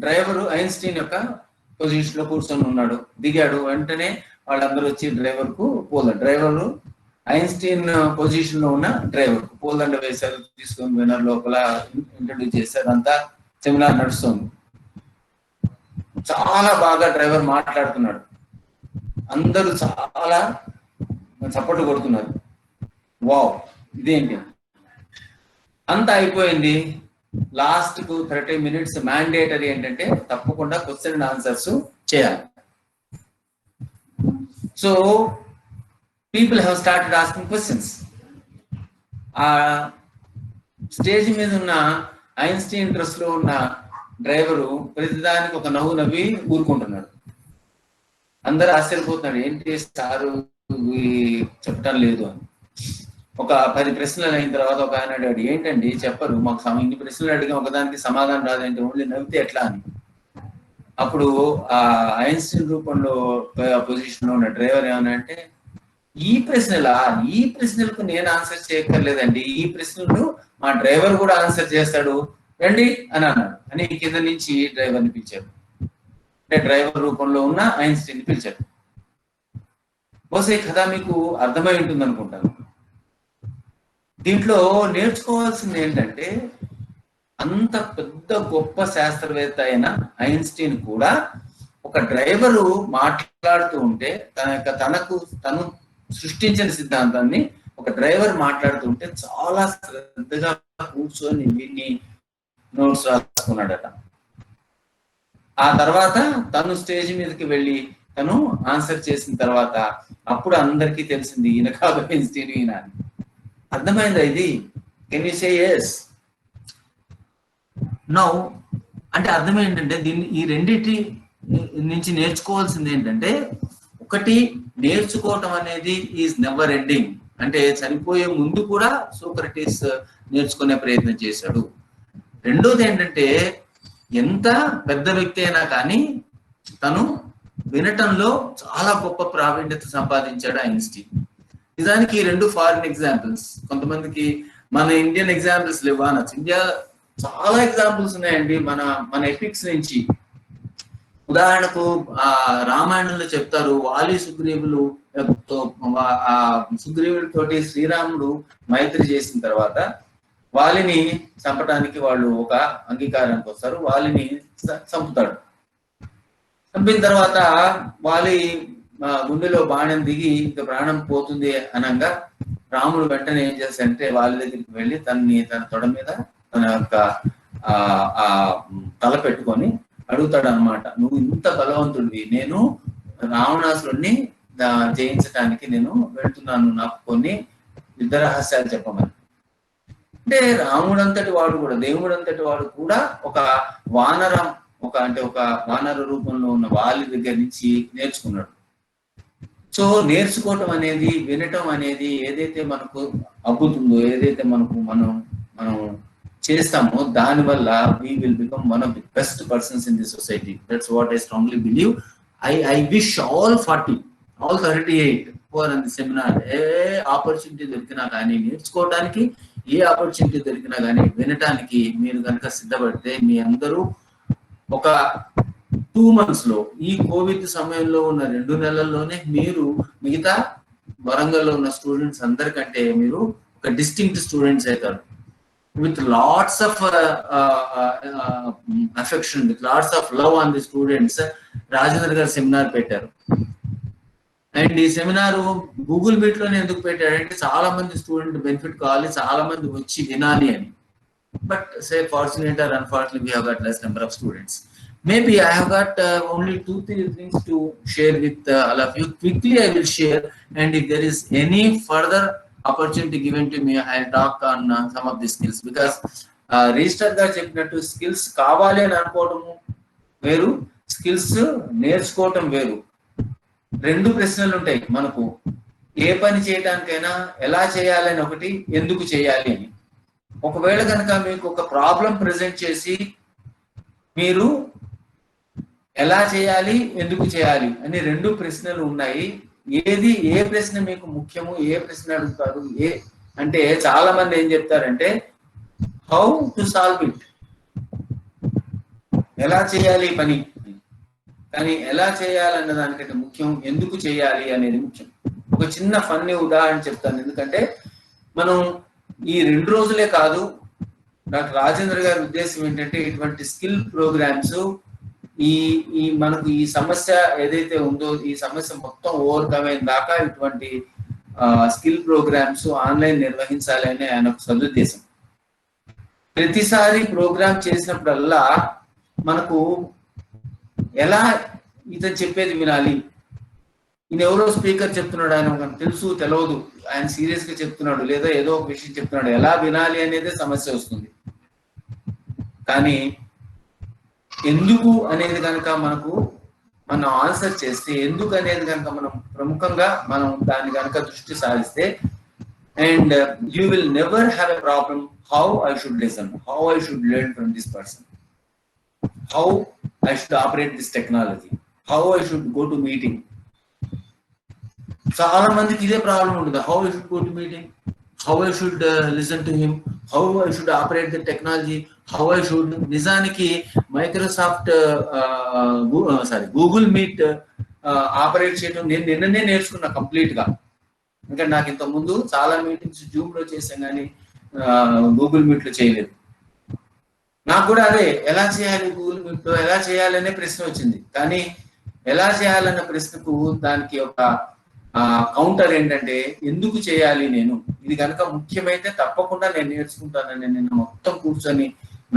డ్రైవరు ఐన్స్టీన్ యొక్క పొజిషన్ లో కూర్చొని ఉన్నాడు. దిగాడు. వెంటనే వాళ్ళందరూ వచ్చి డ్రైవర్కు డ్రైవరు ఐన్స్టీన్ పొజిషన్ లో ఉన్న డ్రైవర్ పూలదండ వేశారు, తీసుకొని వినర్ లోపల ఇంట్రడ్యూస్ చేశారు. అంతా సెమినార్ నడుస్తుంది. చాలా బాగా డ్రైవర్ మాట్లాడుతున్నాడు. అందరూ చాలా చప్పట్లు కొడుతున్నారు. వావ్, ఇదేంటి అంతా అయిపోయింది. లాస్ట్ కు 30 minutes మ్యాండేటరీ ఏంటంటే తప్పకుండా క్వశ్చన్ అండ్ ఆన్సర్స్ చేయాలి. So people have started asking questions. ఆ స్టేజ్ మీద ఉన్న ఐన్స్టీన్ డ్రెస్ లో ఉన్న డ్రైవరు ప్రతిదానికి ఒక నవ్వు నవ్వి ఊరుకుంటున్నాడు. అందరూ ఆశ్చర్యపోతున్నాడు, ఏంటి సారు చెప్పటం లేదు అని. ఒక 10 ప్రశ్నలు అయిన తర్వాత ఒక ఆయన అడిగాడు, ఏంటండి చెప్పరు, మాకు ఇన్ని ప్రశ్నలు అడిగా ఒకదానికి సమాధానం రాదంటే ఓన్లీ నవ్వితే ఎట్లా అని. అప్పుడు ఆ ఐన్స్టీన్ రూపంలో పొజిషన్ లో ఉన్న డ్రైవర్ ఏమన్నా అంటే, ఈ ప్రశ్నలకు నేను ఆన్సర్ చేయక్కర్లేదండి, ఈ ప్రశ్నలు మా డ్రైవర్ కూడా ఆన్సర్ చేస్తాడు రండి అని అన్నాడు. అని కింద నుంచి డ్రైవర్ని పిలిచారు. అంటే డ్రైవర్ రూపంలో ఉన్న ఐన్స్టీన్ పిలిచారు. బహుశా ఈ కథ మీకు అర్థమై ఉంటుంది అనుకుంటాను. దీంట్లో నేర్చుకోవాల్సింది ఏంటంటే, అంత పెద్ద గొప్ప శాస్త్రవేత్త అయిన ఐన్స్టీన్ కూడా ఒక డ్రైవరు మాట్లాడుతూ ఉంటే తను సృష్టించిన సిద్ధాంతాన్ని ఒక డ్రైవర్ మాట్లాడుతూ ఉంటే చాలా శ్రద్ధగా కూర్చొని విని నోట్స్ రాసుకున్నాడట. ఆ తర్వాత తను స్టేజ్ మీదకి వెళ్ళి తను ఆన్సర్ చేసిన తర్వాత అప్పుడు అందరికీ తెలిసింది ఈయన కాదు ఐన్స్టీన్ ఈయన. అర్థమైందా ఇది? Can you say yes? Now అంటే అర్థం ఏంటంటే దీన్ని ఈ రెండిటి నుంచి నేర్చుకోవాల్సింది ఏంటంటే, ఒకటి నేర్చుకోవటం అనేది ఈజ్ నెవర్ ఎండింగ్. అంటే చనిపోయే ముందు కూడా సోక్రటీస్ నేర్చుకునే ప్రయత్నం చేశాడు. రెండోది ఏంటంటే, ఎంత పెద్ద వ్యక్తి అయినా కానీ తను వినటంలో చాలా గొప్ప ప్రావీణ్యత సంపాదించాడు ఐన్స్టీన్. నిజానికి ఈ రెండు ఫారిన్ ఎగ్జాంపుల్స్. కొంతమందికి మన ఇండియన్ ఎగ్జాంపుల్స్ లేవు అనొచ్చు. ఇండియా చాలా ఎగ్జాంపుల్స్ ఉన్నాయండి మన ఎపిక్స్ నుంచి. ఉదాహరణకు రామాయణంలో చెప్తారు, వాలి సుగ్రీవులు సుగ్రీవుడితోటి శ్రీరాముడు మైత్రి చేసిన తర్వాత వాలిని చంపడానికి వాళ్ళు ఒక అంగీకారానికి వస్తారు. వాలిని చంపుతాడు. చంపిన తర్వాత వాలి గుండెలో బాణం దిగి ఇంకా ప్రాణం పోతుంది అనగా రాముడు వెంటనే ఏం చేస్తాడంటే వాళ్ళ దగ్గరికి వెళ్ళి తన తొడ మీద తన యొక్క ఆ తల పెట్టుకొని అడుగుతాడు అనమాట, నువ్వు ఇంత బలవంతుడివి, నేను రావణాసురుణ్ణి జయించడానికి నేను వెళ్తున్నాను, నాకు కొన్ని యుద్ధ రహస్యాలు చెప్పమని. అంటే రాముడంతటి వాడు కూడా, దేవుడంతటి వాడు కూడా ఒక వానర రూపంలో ఉన్న వాలి దగ్గర నుంచి నేర్చుకున్నాడు. సో నేర్చుకోవటం అనేది, వినటం అనేది ఏదైతే మనకు అబ్బుతుందో, ఏదైతే మనం చేస్తామో దానివల్ల we will become one of the best persons in the society. That's what I strongly believe. I wish all 38 who are in the seminar A opportunity దొరికినా కానీ నేర్చుకోవడానికి, ఏ ఆపర్చునిటీ దొరికినా కానీ వినటానికి మీరు కనుక సిద్ధపడితే మీ అందరూ ఒక 2 months లో, ఈ కోవిడ్ సమయంలో ఉన్న 2 నెలల్లోనే మీరు మిగతా వరంగల్లో ఉన్న స్టూడెంట్స్ అందరికంటే మీరు ఒక డిస్టింక్ట్ స్టూడెంట్స్ అవుతారు. With lots of affection, with lots of love on the students, Rajendra గారు సెమినార్ పెట్టారు. అండ్ ఈ సెమినార్ గూగుల్ మీట్ లోనే ఎందుకు పెట్టాడంటే చాలా మంది స్టూడెంట్ బెనిఫిట్ కావాలి, చాలా మంది వచ్చి వినాలి అని. But say fortunate or unfortunate, we have got less number of students. Maybe I have got only 2-3 things to share with all of you. Quickly I will share, and if there is any further opportunity given to me, I'll talk on some of the skills, because register గారు చెప్పినట్టు skills కావాలి అని అనుకోవటము వేరు, skills నేర్చుకోవటం వేరు. 2 ప్రశ్నలు ఉంటాయి మనకు. ఏ పని చేయడానికైనా ఎలా చేయాలని ఒకటి, ఎందుకు చేయాలి అని. ఒకవేళ కనుక మీకు ఒక ప్రాబ్లం ప్రెజెంట్ చేసి మీరు ఎలా చేయాలి, ఎందుకు చేయాలి అని 2 ప్రశ్నలు ఉన్నాయి. ఏ ప్రశ్న మీకు ముఖ్యము, ఏ ప్రశ్న అడుగుతారు అంటే చాలా మంది ఏం చెప్తారంటే హౌ టు సాల్వ్ ఇట్, ఎలా చేయాలి ఈ పని. కానీ ఎలా చేయాలన్న దానికంటే ముఖ్యం ఎందుకు చేయాలి అనేది ముఖ్యం. ఒక చిన్న ఫన్నీ ఉదాహరణ చెప్తాను. ఎందుకంటే మనం ఈ 2 రోజులే కాదు, డాక్టర్ రాజేంద్ర గారి ఉద్దేశం ఏంటంటే ఇటువంటి స్కిల్ ప్రోగ్రామ్స్ ఈ మనకు ఈ సమస్య ఏదైతే ఉందో ఈ సమస్య మొత్తం ఓవర్కమ్ అయిన దాకా ఇటువంటి స్కిల్ ప్రోగ్రామ్స్ ఆన్లైన్ నిర్వహించాలి అనే ఆయన సదుద్దేశం. ప్రతిసారి ప్రోగ్రామ్ చేసినప్పుడల్లా మనకు ఎలా ఇతను చెప్పేది వినాలి, ఈయన ఎవరో స్పీకర్ చెప్తున్నాడు, ఆయన మనకు తెలుసు తెలియదు, ఆయన సీరియస్ గా చెప్తున్నాడు లేదా ఏదో ఒక విషయం చెప్తున్నాడు, ఎలా వినాలి అనేదే సమస్య వస్తుంది. కానీ ఎందుకు అనేది కనుక మనం ఆన్సర్ చేస్తే, ఎందుకు అనేది కనుక మనం ప్రముఖంగా మనం దాన్ని కనుక దృష్టి సారిస్తే, and you will never have a problem how I should listen, how I should learn from this person, how I should operate this technology, how I should go to meeting. చాలా మందికి ఇదే ప్రాబ్లం ఉంటుంది. How I should go to meeting, how I should listen to him, how I should operate the technology, how I should. నిజానికి Microsoft Google meet operate చేయడం నేను నిన్ననే నేర్చుకున్నా complete గా. ఎందుకంటే నాకు ఇంత ముందు చాలా మీటింగ్స్ జూమ్ లో చేశాను కానీ గూగుల్ మీట్ లో చేయలేదు. నాకు కూడా అదే ఎలా చేయాలి గూగుల్ మీట్ లో ఎలా చేయాలి అనే ప్రశ్న వచ్చింది. కానీ ఎలా చేయాలన్న ప్రశ్నకు దానికి ఒక కౌంటర్ ఏంటంటే, ఎందుకు చేయాలి నేను, ఇది కనుక ముఖ్యమైతే తప్పకుండా నేను నేర్చుకుంటానని నిన్న మొత్తం కూర్చొని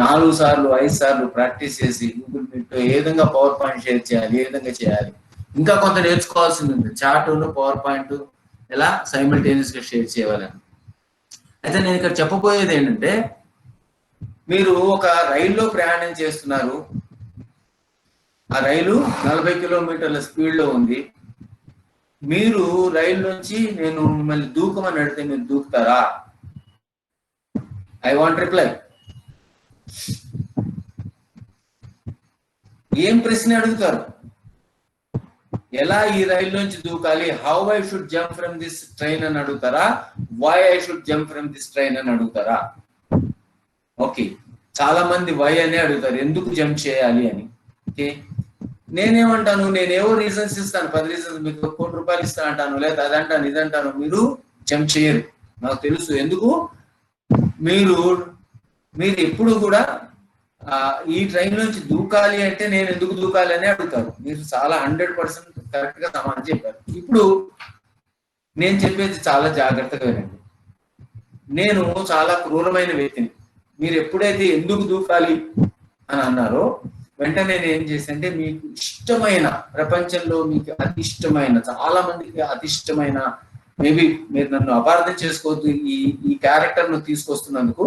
4 సార్లు 5 సార్లు ప్రాక్టీస్ చేసి గూగుల్ మీట్ ఏ విధంగా పవర్ పాయింట్ షేర్ చేయాలి, ఏ విధంగా చేయాలి, ఇంకా కొంత నేర్చుకోవాల్సింది ఉంది. చార్ట్ పవర్ పాయింట్ ఎలా సైమల్టేనియస్ గా షేర్ చేయాలని. అయితే నేను ఇక్కడ చెప్పబోయేది ఏంటంటే, మీరు ఒక రైల్లో ప్రయాణం చేస్తున్నారు, ఆ రైలు 40 కిలోమీటర్ల స్పీడ్ లో ఉంది. మీరు రైలు నుంచి నేను మిమ్మల్ని దూకమని అడిగితే మీరు దూకుతారా? I want reply. ఏం ప్రశ్న అడుగుతారు? ఎలా ఈ రైలు నుంచి దూకాలి, how I should jump from this train అని అడుగుతారా, why I should jump from this train అని అడుగుతారా? ఓకే, చాలా మంది వై అనే అడుగుతారు, ఎందుకు జంప్ చేయాలి అని. ఓకే, నేనేమంటాను, నేనేవో రీజన్స్ ఇస్తాను, 10 రీజన్స్, మీకు 1 కోటి రూపాయలు ఇస్తాను అంటాను, లేదా అదంటాను ఇదంటాను, మీరు జంప్ చేయరు. నాకు తెలుసు. ఎందుకు? మీరు ఎప్పుడు కూడా ఈ ట్రైన్ నుంచి దూకాలి అంటే నేను ఎందుకు దూకాలి అని అడుగుతారు. మీరు చాలా 100% కరెక్ట్ గా సమాధానం చెప్పారు. ఇప్పుడు నేను చెప్పేది చాలా జాగ్రత్తగా వినండి. నేను చాలా క్రూరమైన వ్యక్తిని. మీరు ఎప్పుడైతే ఎందుకు దూకాలి అని అన్నారో వెంటనే నేను ఏం చేశానంటే, మీకు ఇష్టమైన, ప్రపంచంలో మీకు అతి ఇష్టమైన, చాలా మందికి అతి ఇష్టమైన, మేబీ మీరు నన్ను అపార్థం చేసుకోవద్దు, ఈ క్యారెక్టర్ ను తీసుకొస్తున్నందుకు,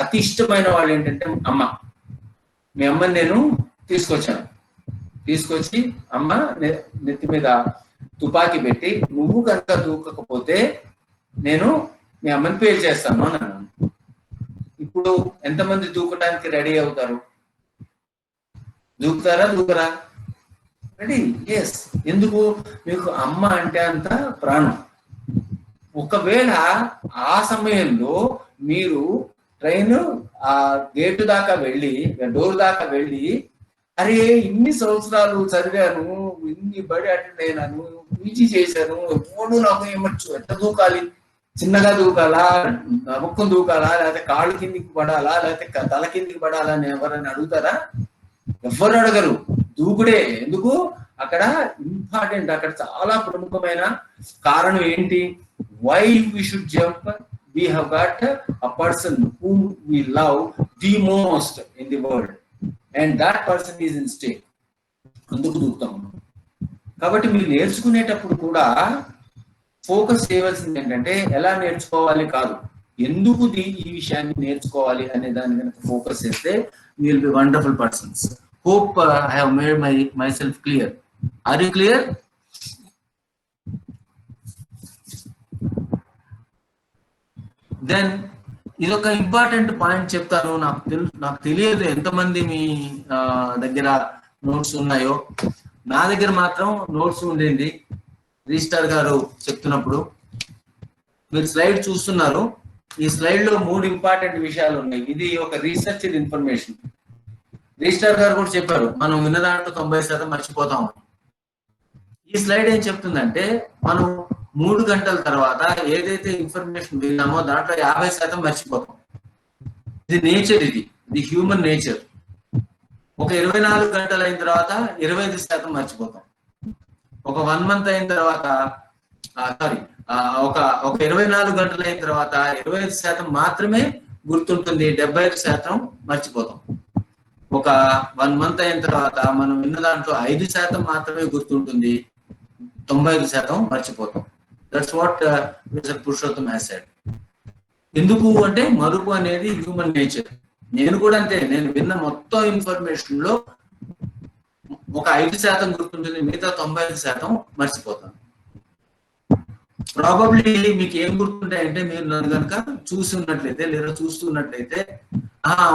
అతి ఇష్టమైన వాళ్ళు ఏంటంటే అమ్మ. మీ అమ్మని నేను తీసుకొచ్చి అమ్మ నెత్తి మీద తుపాకీ పెట్టి, నువ్వు కనుక దూకకపోతే నేను మీ అమ్మని పేరు చేస్తాను అని అన్నాను. ఇప్పుడు ఎంతమంది దూకడానికి రెడీ అవుతారు? దూకరా? రెడీ? ఎస్. ఎందుకు? మీకు అమ్మ అంటే అంత ప్రాణం. ఒకవేళ ఆ సమయంలో మీరు ట్రైన్ ఆ గేటు దాకా వెళ్ళి, డోర్ దాకా వెళ్ళి, అరే ఇన్ని సంవత్సరాలు చదివాను, ఇన్ని బడి అటెండ్ అయినాను, పీజీ చేశాను, ఎప్పుడు నాకు ఏమొచ్చు, ఎట్లా దూకాలి, చిన్నగా దూకాలా, నమ్మకం దూకాలా, లేకపోతే కాళ్ళు కిందికి పడాలా, లేకపోతే తల కిందికి పడాలా అని ఎవరైనా అడుగుతారా? ఎవరు అడగరు. దూకుడే. ఎందుకు? అక్కడ ఇంపార్టెంట్, అక్కడ చాలా ప్రముఖమైన కారణం ఏంటి? Why we should jump? We have got a person whom we love the most in the world, and that person is in stake. అందుకు దూకుతాం. కాబట్టి మీరు నేర్చుకునేటప్పుడు కూడా ఫోకస్ చేయవలసింది ఏంటంటే, ఎలా నేర్చుకోవాలి కాదు, ఎందుకు ఈ విషయాన్ని నేర్చుకోవాలి అనే దాని కనుక ఫోకస్ చేస్తే you will be wonderful persons. Hope I have made myself clear. Are you clear? Then ఇదొక ఇంపార్టెంట్ పాయింట్ చెప్తాను. నాకు తెలియదు ఎంతమంది మీ దగ్గర నోట్స్ ఉన్నాయో. నా దగ్గర మాత్రం నోట్స్ ఉండేది. రిజిస్ట్రార్ గారు చెప్తున్నప్పుడు మీరు స్లైడ్ చూస్తున్నారు. ఈ స్లైడ్ లో 3 ఇంపార్టెంట్ విషయాలు ఉన్నాయి. ఇది ఒక రీసెర్చ్ ఇన్ఫర్మేషన్. రిజిస్ట్రార్ గారు కూడా చెప్పారు, మనం విన్న దాంట్లో 90% మర్చిపోతాం. ఈ స్లైడ్ ఏం చెప్తుందంటే, మనం 3 గంటల తర్వాత ఏదైతే ఇన్ఫర్మేషన్ విన్నామో దాంట్లో 50% మర్చిపోతాం. ఇది నేచర్, ఇది హ్యూమన్ నేచర్. ఒక 24 గంటలు అయిన తర్వాత 25% మర్చిపోతాం. ఒక 1 మంత్ అయిన తర్వాత ఒక 24 గంటలు అయిన తర్వాత 25% మాత్రమే గుర్తుంటుంది, 75% మర్చిపోతాం. ఒక 1 మంత్ అయిన తర్వాత మనం విన్న దాంట్లో 5% మాత్రమే గుర్తుంటుంది, 95% మర్చిపోతాం. That's what mister Purushottam has said. ఎందుకు అంటే మరుపు అనేది హ్యూమన్ నేచర్. నేను కూడా అంతే, నేను విన్న మొత్తం ఇన్ఫర్మేషన్ లో ఒక 5% గుర్తుంటుంది, మిగతా 95% మర్చిపోతాను. ప్రాబబ్లీ మీకు ఏం గుర్తుంటాయంటే, మీరు నన్ను కనుక చూసి ఉన్నట్లయితే లేదా చూస్తున్నట్లయితే,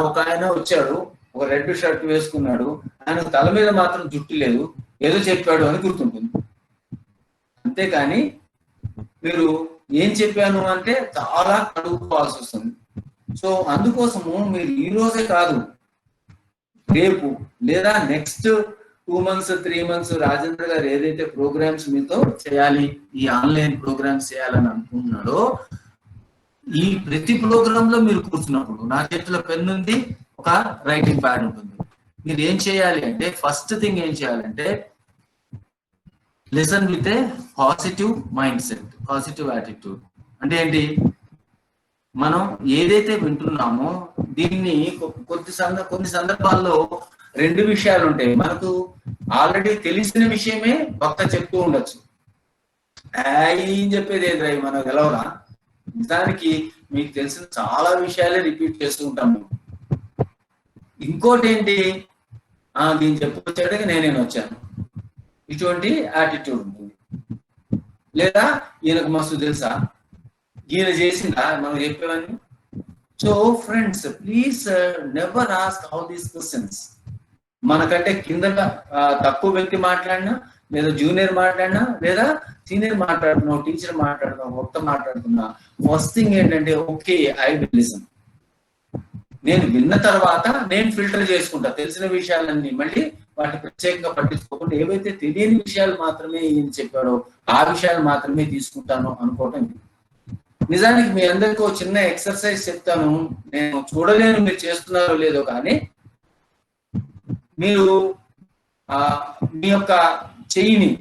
ఒక ఆయన వచ్చాడు, ఒక రెడ్ షర్ట్ వేసుకున్నాడు, ఆయన తల మీద మాత్రం జుట్టు లేదు, ఏదో చెప్పాడు అని గుర్తుంటుంది. అంతేకాని మీరు ఏం చెప్పాను అంటే చాలా కడుక్కోవాల్సి వస్తుంది. సో అందుకోసము మీరు ఈ రోజే కాదు, రేపు లేదా నెక్స్ట్ 2 months 3 months రాజేంద్ర గారు ఏదైతే ప్రోగ్రామ్స్ మీతో చేయాలి, ఈ ఆన్లైన్ ప్రోగ్రామ్స్ చేయాలని అనుకుంటున్నాడో, ఈ ప్రతి ప్రోగ్రామ్ లో మీరు కూర్చున్నప్పుడు నా చేతిలో పెన్ ఉంది, ఒక రైటింగ్ ప్యాడ్ ఉంటుంది. మీరు ఏం చేయాలి అంటే, ఫస్ట్ థింగ్ ఏం చేయాలంటే, listen with a positive mind set, positive attitude. అంటే ఏంటి, మనం ఏదైతే వింటున్నామో దీన్ని కొన్ని సందర్భాల్లో 2 విషయాలు ఉంటాయి. మనకు ఆల్రెడీ తెలిసిన విషయమే వక్త చెప్తూ ఉండొచ్చు, ఏం చెప్పేది ఏంద్రా మనకు తెలవరా, నిజానికి మీకు తెలిసిన చాలా విషయాలే రిపీట్ చేస్తూ ఉంటాము. ఇంకోటి ఏంటి, దీన్ని చెప్పొచ్చాడే నేనేం వచ్చాను, ఇటువంటి యాటిట్యూడ్ ఉంటుంది. లేదా ఈయనకు మస్తు తెలుసా, ఈయన చేసిందా మనం చెప్పేవన్నీ. So friends, please never ask all these questions. మనకంటే కింద తక్కువ వ్యక్తి మాట్లాడినా, లేదా జూనియర్ మాట్లాడినా, లేదా సీనియర్ మాట్లాడుతున్నా, టీచర్ మాట్లాడుతున్నా, మొత్తం మాట్లాడుతున్నా, ఫస్ట్ థింగ్ ఏంటంటే, ఓకే ఐ విల్ లిసన్. నేను విన్న తర్వాత నేను ఫిల్టర్ చేసుకుంటా తెలిసిన విషయాలన్నీ, మళ్ళీ వాటిని ప్రత్యేకంగా పట్టించుకోకుండా ఏవైతే తెలియని విషయాలు మాత్రమే ఏం చెప్పాడో ఆ విషయాలు మాత్రమే తీసుకుంటాను అనుకోవటం. నిజానికి మీ అందరికీ ఒక చిన్న ఎక్సర్సైజ్ చెప్తాను, నేను చూడలేను మీరు చేస్తున్నారో లేదో, కానీ మీరు మీ యొక్క చెయ్యిని,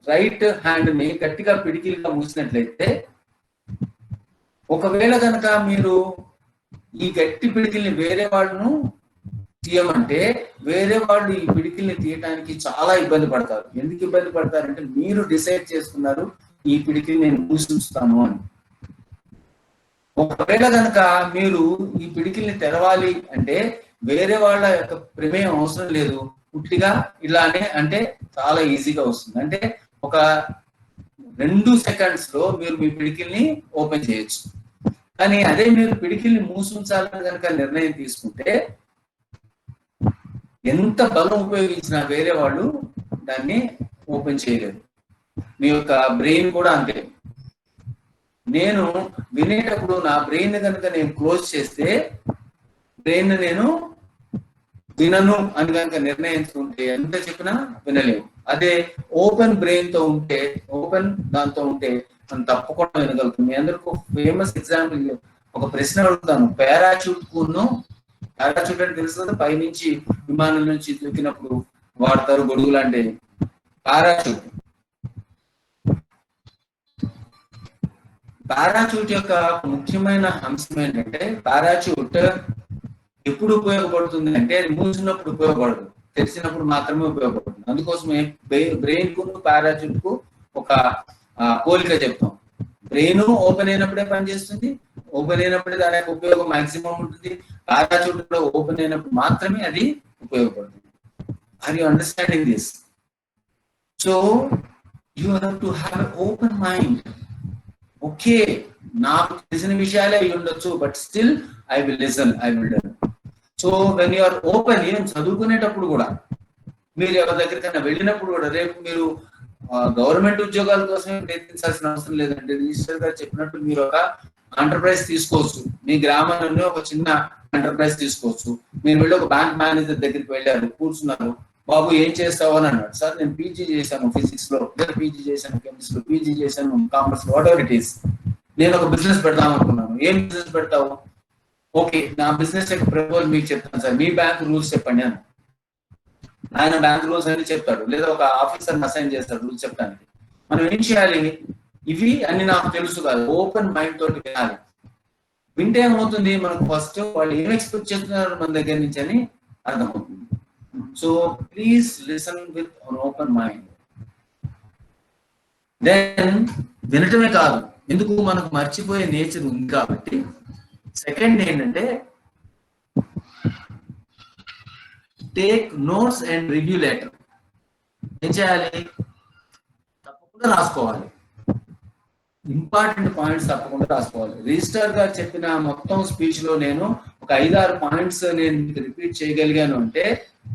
రైట్ హ్యాండ్ ని గట్టిగా పిడికిలుగా మూసినట్లయితే, ఒకవేళ కనుక మీరు ఈ గట్టి పిడికిల్ని వేరే వాళ్ళను తీయమంటే, వేరే వాళ్ళు ఈ పిడికిల్ని తీయటానికి చాలా ఇబ్బంది పడతారు. ఎందుకు ఇబ్బంది పడతారంటే, మీరు డిసైడ్ చేసుకున్నారు ఈ పిడికిల్ని నేను మూసిస్తాను అని. ఒకవేళ కనుక మీరు ఈ పిడికిల్ని తెరవాలి అంటే వేరే వాళ్ళ యొక్క ప్రమేయం అవసరం లేదు, పుట్టిగా ఇలానే అంటే చాలా ఈజీగా వస్తుంది. అంటే ఒక 2 seconds లో మీరు మీ పిడికిల్ని ఓపెన్ చేయొచ్చు. కానీ అదే మీరు పిడికిల్ని మూసుంచాలని కనుక నిర్ణయం తీసుకుంటే, ఎంత బలం ఉపయోగించినా వేరే వాళ్ళు దాన్ని ఓపెన్ చేయలేరు. మీ యొక్క బ్రెయిన్ కూడా అంతే. నేను వినేటప్పుడు నా బ్రెయిన్ కనుక నేను క్లోజ్ చేస్తే, బ్రెయిన్ నేను వినను అని కనుక నిర్ణయించుకుంటే ఎంత చెప్పినా వినలేము. అదే ఓపెన్ బ్రెయిన్ తో ఉంటే, ఓపెన్ దాంతో ఉంటే మనం తప్పకుండా వినగలుగుతాం. మీ అందరికీ ఫేమస్ ఎగ్జాంపుల్, ఒక ప్రశ్న అడుగుతాను. పారాచూట్ అంటే తెలుసు కదా, పైనుంచి విమానం నుంచి దూకినప్పుడు వాడతారు గొడుగులు, అంటే పారాచూట్. పారాచూట్ యొక్క ముఖ్యమైన అంశం ఏంటంటే, పారాచూట్ ఎప్పుడు ఉపయోగపడుతుంది అంటే, అది మూసినప్పుడు ఉపయోగపడదు, తెలిసినప్పుడు మాత్రమే ఉపయోగపడుతుంది. అందుకోసమే బ్రెయిన్ కు పారాచూట్ కు ఒక పోలిక చెప్తాం. బ్రెయిన్ ఓపెన్ అయినప్పుడే పనిచేస్తుంది, ఓపెన్ అయినప్పుడే దాని యొక్క ఉపయోగం మాక్సిమం ఉంటుంది. పారాచూట్ కూడా ఓపెన్ అయినప్పుడు మాత్రమే అది ఉపయోగపడుతుంది. Are you understanding this? So you have to have open mind. Okay, నాకు తెలిసిన విషయాలే అయి ఉండొచ్చు, but still I will listen, I will learn. So when you are open, even చదువుకునేటప్పుడు కూడా, మీరు ఎవరి దగ్గరికైనా వెళ్ళినప్పుడు కూడా, రేపు మీరు గవర్నమెంట్ ఉద్యోగాల కోసమే ప్రయత్నించాల్సిన అవసరం లేదంటే, రిజిస్టర్ గారు చెప్పినట్టు మీరు ఒక ఎంటర్ప్రైజ్ తీసుకోవచ్చు. మీ గ్రామంలోనే ఒక చిన్న ఎంటర్ప్రైజ్ తీసుకోవచ్చు. మీరు వెళ్ళి ఒక బ్యాంక్ మేనేజర్ దగ్గరికి వెళ్ళారు, కూర్చున్నారు, బాబు ఏం చేస్తావు అని అన్నాడు. సార్ నేను పీజీ చేశాను ఫిజిక్స్ లో, లేదా పీజీ చేశాను కెమిస్ట్రీ లో, పీజీ చేశాను కామర్స్ లో, వాట్ ఎవర్ ఇట్ ఈస్. నేను ఒక బిజినెస్ పెడదాం అనుకున్నాను. ఏం బిజినెస్ పెడతావు? ఓకే నా బిజినెస్ యొక్క ప్రపోజల్ మీకు చెప్తాను సార్, మీ బ్యాంక్ రూల్స్ చెప్పండి అని. ఆయన బ్యాంక్ రూల్స్ అని చెప్తాడు, లేదా ఒక ఆఫీసర్ అసైన్ చేస్తాడు రూల్స్ చెప్పడానికి. మనం ఏం చేయాలి, ఇవి అన్ని నాకు తెలుసు కాదు, ఓపెన్ మైండ్ తోటి వినాలి. వింటే ఏమవుతుంది, మనకు ఫస్ట్ వాళ్ళు ఏం ఎక్స్పెక్ట్ చేస్తున్నారు మన దగ్గర నుంచి అని అర్థమవుతుంది. So please listen with an open mind. Then వినటమే కాదు, ఎందుకు మనకు మర్చిపోయే నేచర్ ఉంది కాబట్టి. సెకండ్ ఏంటంటే take notes and review later. ఏం చేయాలి, తప్పకుండా రాసుకోవాలి, ఇంపార్టెంట్ పాయింట్స్ తప్పకుండా రాసుకోవాలి. రిజిస్టర్ గారు చెప్పిన మొత్తం స్పీచ్ లో నేను ఒక 5-6 పాయింట్స్ నేను మీకు రిపీట్ చేయగలిగాను అంటే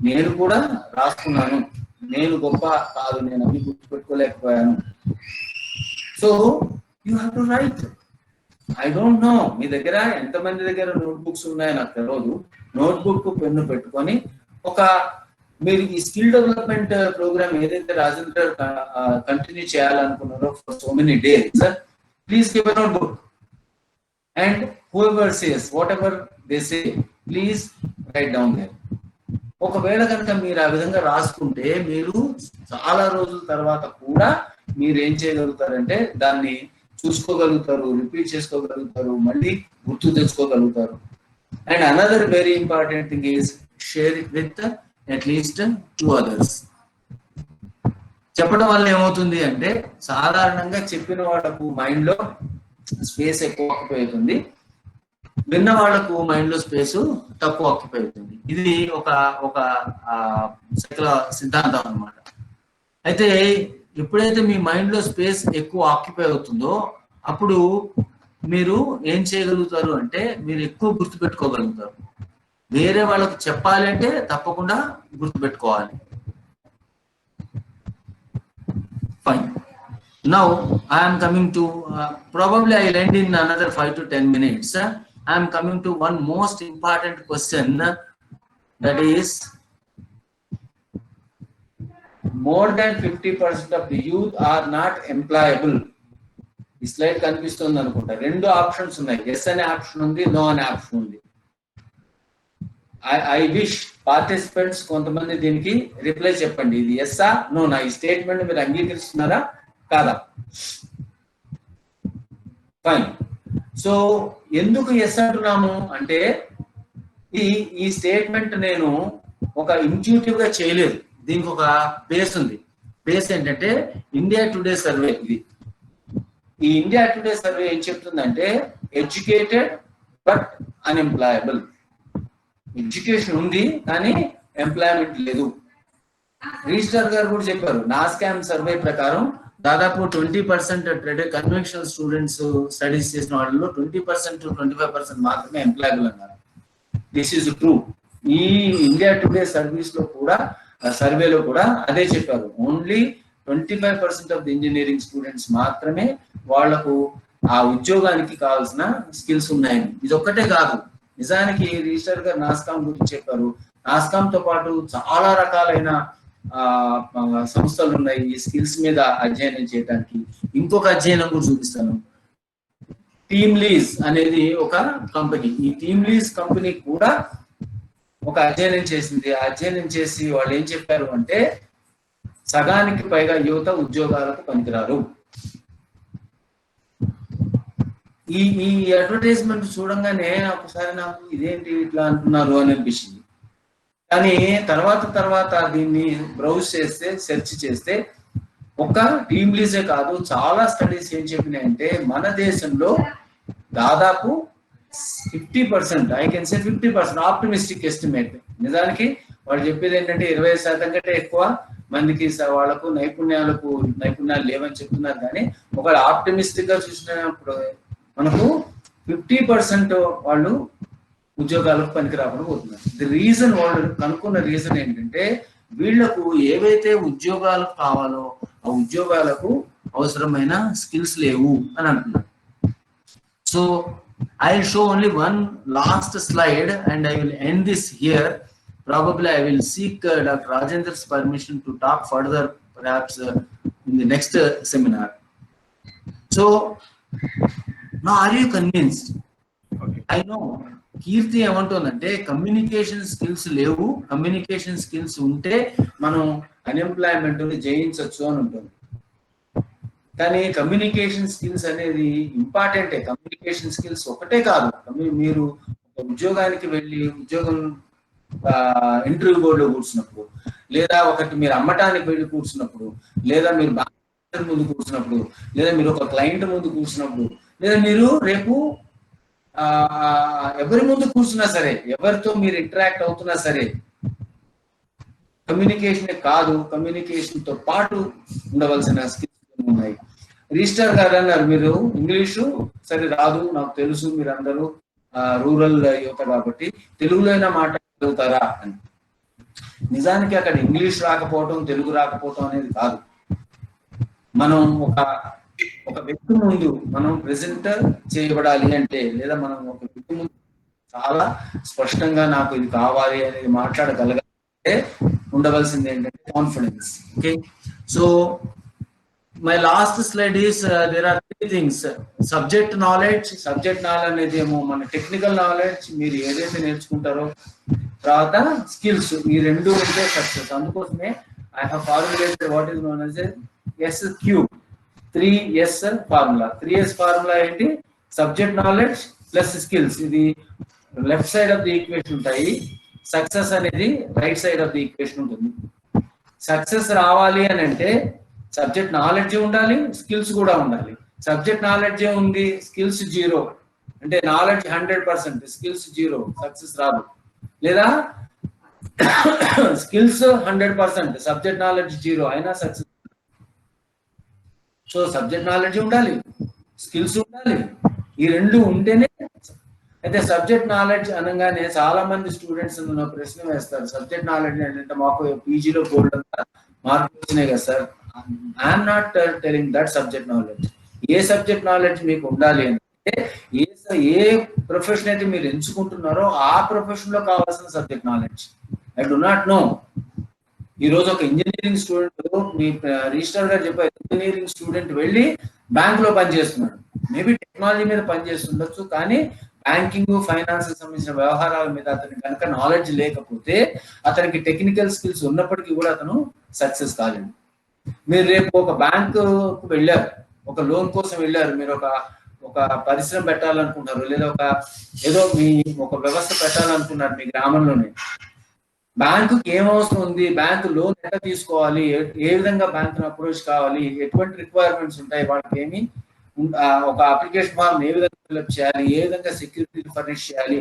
నేను కూడా రాసుకున్నాను, నేను గొప్ప కాదు, నేను అన్ని గుర్తుపెట్టుకోలేకపోయాను. So you have to write. I don't know మీ దగ్గర ఎంతమంది దగ్గర నోట్బుక్స్ ఉన్నాయో నాకు తెలియదు. నోట్బుక్ పెన్ను పెట్టుకొని ఒక మీరు ఈ స్కిల్ డెవలప్మెంట్ ప్రోగ్రామ్ ఏదైతే రాజేంద్ర కంటిన్యూ చేయాలనుకున్నారో for so many days, please give a notebook and whoever says whatever they say please write down there. ఒకవేళ కనుక మీరు ఆ విధంగా రాసుకుంటే మీరు చాలా రోజుల తర్వాత కూడా మీరు ఏం చేయగలుగుతారంటే దాన్ని చూసుకోగలుగుతారు, రిపీట్ చేసుకోగలుగుతారు, మళ్ళీ గుర్తు తెచ్చుకోగలుగుతారు. And another very important thing is share it with at least 2 others. చెప్పడం వల్ల ఏమవుతుంది అంటే సాధారణంగా చెప్పిన వాళ్ళకు మైండ్ లో స్పేస్ ఎక్కువ ఆక్యుపై అవుతుంది, విన్న వాళ్లకు మైండ్ లో స్పేస్ తక్కువ ఆక్యుపై అవుతుంది. ఇది ఒక ఒక సిద్ధాంతం అన్నమాట. అయితే ఎప్పుడైతే మీ మైండ్ లో స్పేస్ ఎక్కువ ఆక్యుపై అవుతుందో అప్పుడు మీరు ఏం చేయగలుగుతారు అంటే మీరు ఎక్కువ గుర్తుపెట్టుకోగలుగుతారు. వేరే వాళ్ళకు చెప్పాలి అంటే తప్పకుండా గుర్తుపెట్టుకోవాలి. Fine. Now I am coming to probably I will end in another 5 to 10 minutes. I am coming to one most important question, that is more than 50% of the youth are not employable. ఈ slide కనిపిస్తుంది అనుకుంటా. 2 options ఉన్నాయి, yes అనే option ఉంది, no అనే option ఉంది. I wish participants కొంతమంది దీనికి రిప్లై చెప్పండి, ఇది ఎస్సా నోనా, ఈ స్టేట్మెంట్ మీరు అంగీకరిస్తున్నారా కాదా? ఫైన్. సో ఎందుకు ఎస్ అంటున్నాము అంటే ఈ స్టేట్మెంట్ నేను ఒక ఇంట్యూటివ్ గా చేయలేదు, దీనికి ఒక బేస్ ఉంది. బేస్ ఏంటంటే ఇండియా టుడే సర్వే. ఇది ఈ ఇండియా టుడే సర్వే ఏం చెప్తుందంటే ఎడ్యుకేటెడ్ బట్ అన్ఎంప్లాయబుల్. ఎడ్యుకేషన్ ఉంది కానీ ఎంప్లాయ్మెంట్ లేదు. రిజిస్టర్ గారు కూడా చెప్పారు, నాస్కామ్ సర్వే ప్రకారం దాదాపు 20% కన్వెన్షనల్ స్టూడెంట్స్ స్టడీస్ చేసిన వాళ్ళలో 20% to 25% మాత్రమే ఎంప్లాయబుల్ అన్నారు. This is true. ఈ ఇండియా టుడే సర్వేలో కూడా అదే చెప్పారు. Only 25% of the engineering students మాత్రమే వాళ్లకు ఆ ఉద్యోగానికి కావాల్సిన స్కిల్స్ ఉన్నాయని. ఇది ఒక్కటే కాదు, నిజానికి రిజిస్టర్ గారు నాస్కామ్ గురించి చెప్పారు. నాస్కామ్ తో పాటు చాలా రకాలైన సంస్థలు ఉన్నాయి ఈ స్కిల్స్ మీద అధ్యయనం చేయడానికి. ఇంకొక అధ్యయనం కూడా చూపిస్తాను. టీమ్ లీజ్ అనేది ఒక కంపెనీ, ఈ టీమ్ లీజ్ కంపెనీ కూడా ఒక అధ్యయనం చేసింది. అధ్యయనం చేసి వాళ్ళు ఏం చెప్పారు అంటే సగానికి పైగా యువత ఉద్యోగాలకు పనికిరారు. ఈ అడ్వర్టైజ్మెంట్ చూడంగానే ఒకసారి నాకు ఇదేంటి ఇట్లా అంటున్నారు అని అనిపించింది. కానీ తర్వాత దీన్ని బ్రౌజ్ చేస్తే, సెర్చ్ చేస్తే ఒక టీమ్ లీజే కాదు, చాలా స్టడీస్ ఏం చెప్పినాయంటే మన దేశంలో దాదాపు 50%, I can say 50% optimistic estimate. నిజానికి వాళ్ళు చెప్పేది ఏంటంటే 20% కంటే ఎక్కువ మందికి వాళ్ళకు నైపుణ్యాలు లేవని చెప్తున్నారు. కానీ ఒక ఆప్టిమిస్టిక్ గా చూసినప్పుడు మనకు 50% వాళ్ళు ఉద్యోగాలకు పనికి రాకుండా పోతున్నారు. ది రీజన్, వాళ్ళు కనుక్కున్న రీజన్ ఏంటంటే వీళ్లకు ఏవైతే ఉద్యోగాలు కావాలో ఆ ఉద్యోగాలకు అవసరమైన స్కిల్స్ లేవు అని అంటున్నారు. So I will show only one last slide and I will end this here. Probably I will seek Dr. Rajendra's permission to talk further perhaps in the next seminar. So now are you convinced? I know Keerthi ఏమంటుందంటే communication skills లేవు, communication skills ఉంటే మనం unemployment జయించవచ్చు అని ఉంటుంది. కానీ communication skills అనేది ఇంపార్టెంటే. కమ్యూనికేషన్ స్కిల్స్ ఒకటే కాదు, మీరు ఉద్యోగానికి వెళ్ళి ఉద్యోగం ఇంటర్వ్యూ బోర్డులో కూర్చున్నప్పుడు, లేదా ఒకటి మీరు అమ్మటానికి వెళ్ళి కూర్చున్నప్పుడు, లేదా మీరు బ్యాంక్ ముందు కూర్చున్నప్పుడు, లేదా మీరు ఒక క్లయింట్ ముందు కూర్చున్నప్పుడు, లేదా మీరు రేపు ఎవరి ముందు కూర్చున్నా సరే, ఎవరితో మీరు ఇంటరాక్ట్ అవుతున్నా సరే, కమ్యూనికేషన్ కాదు, కమ్యూనికేషన్ తో పాటు ఉండవలసిన స్కిల్స్ ఉన్నాయి. రిజిస్టర్ గారు అన్నారు మీరు ఇంగ్లీషు సరే రాదు నాకు తెలుసు, మీరు అందరూ రూరల్ యువత కాబట్టి తెలుగులో అయినా మాట్లాడగలుగుతారా అని. నిజానికి అక్కడ ఇంగ్లీష్ రాకపోవటం, తెలుగు రాకపోవటం అనేది కాదు. మనం ఒక వ్యక్తి ముందు మనం ప్రెజెంట్ చేయబడాలి అంటే, లేదా మనం ఒక వ్యక్తి ముందు చాలా స్పష్టంగా నాకు ఇది కావాలి అనేది మాట్లాడగలగాలంటే ఉండవలసింది ఏంటంటే confidence. Okay, so my last slide is there are three things: subject knowledge అనేది ఏమో మన టెక్నికల్ నాలెడ్జ్, మీరు ఏదైతే నేర్చుకుంటారో, తర్వాత స్కిల్స్, ఈ రెండు ఉంటే సక్సెస్. అందుకోసమే I have formulated what is known as SQ 3S formula. 3S formula ఏంటి? Subject knowledge plus skills. ఇది left side of the equation ఉంటాయి, సక్సెస్ అనేది right side of the equation ఉంటుంది. సక్సెస్ రావాలి అని అంటే సబ్జెక్ట్ నాలెడ్జ్ ఉండాలి, స్కిల్స్ కూడా ఉండాలి. సబ్జెక్ట్ నాలెడ్జ్ ఉంది, స్కిల్స్ 0 అంటే నాలెడ్జ్ 100%, స్కిల్స్ 0, సక్సెస్ రాదు. లేదా స్కిల్స్ 100%, సబ్జెక్ట్ నాలెడ్జ్ 0 అయినా సక్సెస్. సో సబ్జెక్ట్ నాలెడ్జ్ ఉండాలి, స్కిల్స్ ఉండాలి, ఈ రెండు ఉంటేనే. అయితే సబ్జెక్ట్ నాలెడ్జ్ అనగానే చాలా మంది స్టూడెంట్స్ ప్రశ్న వేస్తారు, సబ్జెక్ట్ నాలెడ్జ్ ఏంటంటే మాకు పీజీలో బోర్డు అంతా మార్కులు వచ్చినాయి కదా sir. I'm not telling that subject knowledge. A subject knowledge మీకు ఉండాలి అంటే, ఏ ప్రొఫెషన్ అయితే మీరు ఎంచుకుంటున్నారో ఆ ప్రొఫెషన్ లో కావాల్సిన subject knowledge. I do not know. ఈ రోజు ఒక ఇంజనీరింగ్ స్టూడెంట్, మీ రిజిస్టర్ గారు చెప్పారు, ఇంజనీరింగ్ స్టూడెంట్ వెళ్ళి బ్యాంక్ లో పనిచేస్తున్నాడు. మేబీ టెక్నాలజీ మీద పనిచేస్తుండొచ్చు, కానీ బ్యాంకింగ్, ఫైనాన్స్ సంబంధించిన వ్యవహారాల మీద అతనికి కనుక నాలెడ్జ్ లేకపోతే, అతనికి టెక్నికల్ స్కిల్స్ ఉన్నప్పటికీ కూడా అతను సక్సెస్ కాలేడు. మీరు రేపు ఒక బ్యాంకు వెళ్ళారు, ఒక లోన్ కోసం వెళ్ళారు, మీరు ఒక పరిశ్రమ పెట్టాలనుకుంటారు, లేదా ఏదో మీ ఒక వ్యవస్థ పెట్టాలనుకున్నారు మీ గ్రామంలోనే. బ్యాంకుకి ఏం అవసరం ఉంది, బ్యాంకు లోన్ ఎట్లా తీసుకోవాలి, ఏ విధంగా బ్యాంకును అప్రోచ్ కావాలి, ఎటువంటి రిక్వైర్మెంట్స్ ఉంటాయి, వాళ్ళకి ఏమి ఒక అప్లికేషన్ ఫామ్ ఏ విధంగా ఫిల్అప్ చేయాలి, ఏ విధంగా సెక్యూరిటీ ఫర్నిష్ చేయాలి,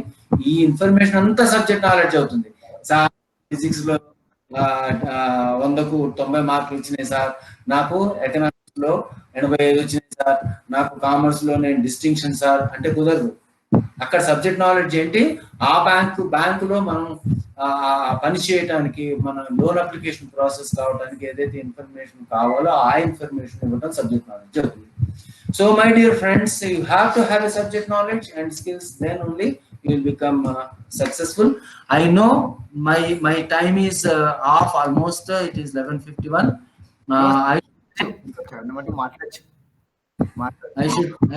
ఈ ఇన్ఫర్మేషన్ అంతా సబ్జెక్ట్ నాలెడ్జ్ అవుతుంది. ఫిజిక్స్ లో 100కు 90 మార్కులు వచ్చినాయి సార్, నాకు ఎకనామిక్స్ లో 85 వచ్చినాయి సార్, నాకు కామర్స్ లో నేను డిస్టింక్షన్ సార్ అంటే కుదరదు. అక్కడ సబ్జెక్ట్ నాలెడ్జ్ ఏంటి, ఆ బ్యాంకులో మనం పని చేయడానికి, మన లోన్ అప్లికేషన్ ప్రాసెస్ కావడానికి ఏదైతే ఇన్ఫర్మేషన్ కావాలో ఆ ఇన్ఫర్మేషన్ ఇవ్వడం సబ్జెక్ట్ నాలెడ్జ్ అవుతుంది. So my dear friends, you have to have a subject knowledge and skills, then only you will become successful. I know my time is off almost, it is 11:51.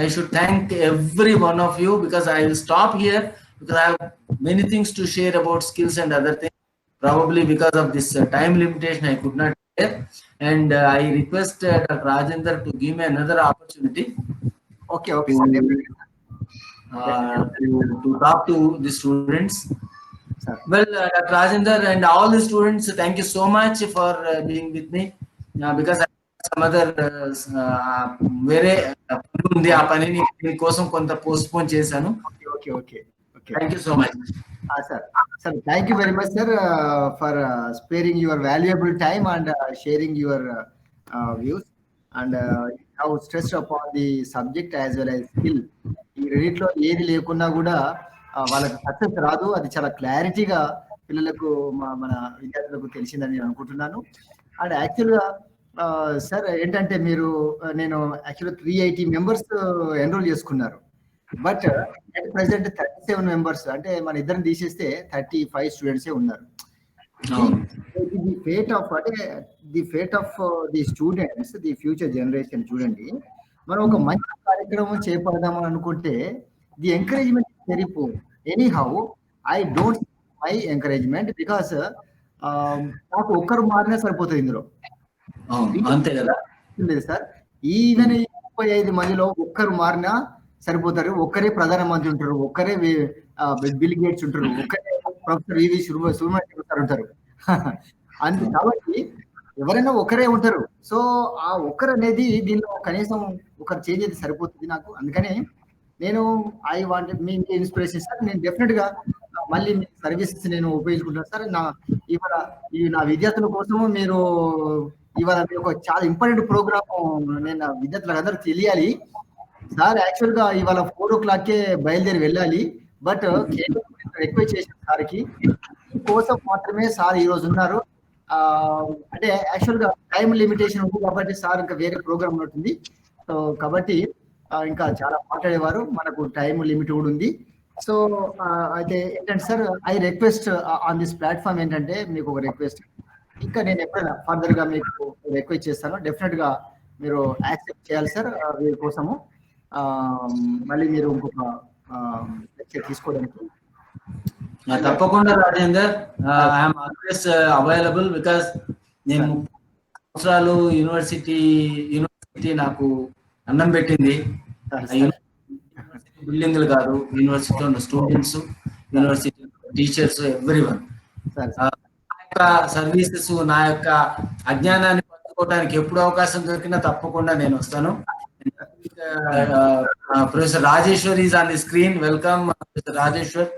I should thank every one of you, because I will stop here because I have many things to share about skills and other things. Probably because of this time limitation I could not share, and I request Dr. Rajendra to give me another opportunity. Okay, to talk to the students. Sir. Well, Dr. Rajendra and all the students, thank you so much for being with me, because I have some other వేరే పని ఉంది, ఆ పనిని మీకోసం కొంత postpone చేశాను. Okay. Thank you so much. Sir, thank you very much, sir, for sparing your valuable time and sharing your views, and how stressed upon the subject as well as skill. ఈ రెండిట్లో ఏది లేకున్నా కూడా వాళ్ళకి success రాదు. అది చాలా క్లారిటీగా పిల్లలకు, మన విద్యార్థులకు తెలిసిందని నేను అనుకుంటున్నాను. అండ్ యాక్చువల్గా సార్ ఏంటంటే, నేను యాక్చువల్గా 380 మెంబర్స్ ఎన్రోల్ చేసుకున్నారు. బట్ అట్ ప్రెసెంట్ 37 మెంబర్స్, అంటే మన ఇద్దరిని తీసేస్తే 35 స్టూడెంట్సే ఉన్నారు. The fate of the students, the future generation. చూడండి, మనం ఒక మంచి కార్యక్రమం చేపడదామని అనుకుంటే the encouragement is very poor. Anyhow, I don't my encouragement because నాకు ఒక్కరు మారినా సరిపోతుంది ఇందులో. అంతే కదా లేదు సార్, ఈవెన్ 35 మందిలో ఒక్కరు మారినా సరిపోతారు. ఒక్కరే ప్రధానమంత్రి ఉంటారు, ఒక్కరే బిల్ గేట్స్ ఉంటారు, ఒక్కరే ప్రొఫెసర్ వివి సుబ్రహ్మణ్యం సార్ ఉంటారు. అంతే కాబట్టి ఎవరైనా ఒకరే ఉంటారు. సో ఆ ఒక్కరు అనేది దీనిలో కనీసం ఒకరు చేంజ్ అయితే సరిపోతుంది నాకు. అందుకని నేను I want me inspiration sir. నేను డెఫినెట్ గా మళ్ళీ మీ సర్వీసెస్ నేను ఉపయోగించుకుంటాను సార్. నా విద్యార్థుల కోసము మీరు ఇవాళ ఒక చాలా ఇంపార్టెంట్ ప్రోగ్రామ్ నేను నా విద్యార్థులకు అందరూ తెలియాలి సార్. యాక్చువల్ గా ఇవాళ 4 o'clock బయలుదేరి వెళ్ళాలి. బట్ రిక్వెస్ట్ చేసిన సార్కి కోసం మాత్రమే సార్ ఈ రోజు ఉన్నారు. అంటే యాక్చువల్ గా టైం లిమిటేషన్ ఉంది కాబట్టి సార్ ఇంకా వేరే ప్రోగ్రామ్ ఉంటుంది. సో కాబట్టి ఇంకా చాలా మాట్లాడేవారు, మనకు టైం లిమిట్ కూడా ఉంది. సో అయితే ఏంటంటే sir, I request on this platform ఏంటంటే మీకు ఒక రిక్వెస్ట్, ఇంకా నేను ఎప్పుడైనా ఫర్దర్ గా మీకు రిక్వెస్ట్ చేస్తాను, డెఫినెట్ గా మీరు యాక్సెప్ట్ చేయాలి సార్ వీరి కోసము. మళ్ళీ మీరు ఇంకొక లెక్చర్ తీసుకోవడానికి తప్పకుండా Rajender, I'm always available. Because నేను 30 సంవత్సరాలు యూనివర్సిటీ నాకు అన్నం పెట్టింది. బిల్డింగ్లు కాదు, యూనివర్సిటీలో ఉన్న స్టూడెంట్స్, యూనివర్సిటీ టీచర్స్, ఎవ్రీవన్. నా యొక్క సర్వీసెస్, నా యొక్క అజ్ఞానాన్ని పంచుకోవడానికి ఎప్పుడు అవకాశం దొరికినా తప్పకుండా నేను వస్తాను. Professor Rajeshwar is on the screen. Welcome professor Rajeshwar.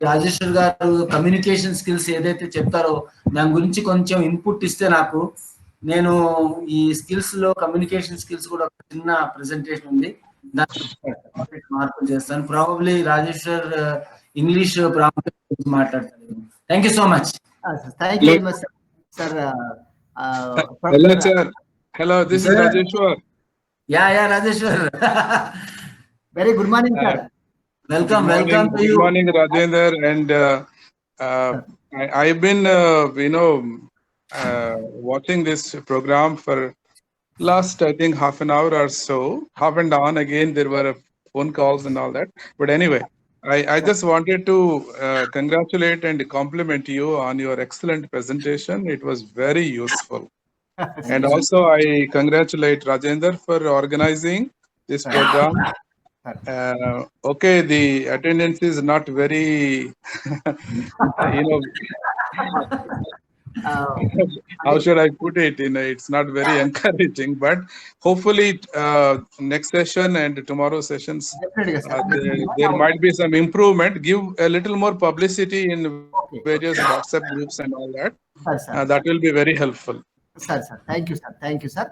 Rajeshwar గారు కమ్యూనికేషన్ స్కిల్స్ ఏదైతే చెప్తారో దాని గురించి కొంచెం ఇన్పుట్ ఇస్తే నాకు, నేను ఈ స్కిల్స్ లో కమ్యూనికేషన్ స్కిల్స్ కూడా ఒక చిన్న ప్రెజెంటేషన్ ఉంది, దాన్ని మార్పులు చేస్తాను. ప్రాబబ్లీ రాజేశ్వర్ ఇంగ్లీష్ ప్రాముఖ్యత గురించి మాట్లాడతారు. Thank you so much. Thank you very much sir. Hello, sir. Hello, this is Rajeshwar. Yeah, Rajeshwar. Very good morning, sir. Welcome to you. Good morning, Rajendra. And I've been, watching this program for last, I think, half an hour or so. Half and on again, there were phone calls and all that. But anyway, I just wanted to congratulate and compliment you on your excellent presentation. It was very useful. And also, I congratulate Rajendra for organizing this program. Okay, the attendance is not very, how should I put it? It's not very encouraging, but hopefully next session and tomorrow's sessions, there might be some improvement. Give a little more publicity in various WhatsApp groups and all that. That will be very helpful. Sir. Thank you, sir. Thank you, sir.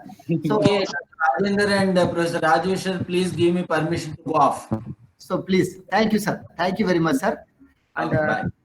So, Okay, Rajendra and Professor Rajeshwar, please give me permission to go off. So please, thank you, sir. Thank you very much, sir. And Bye.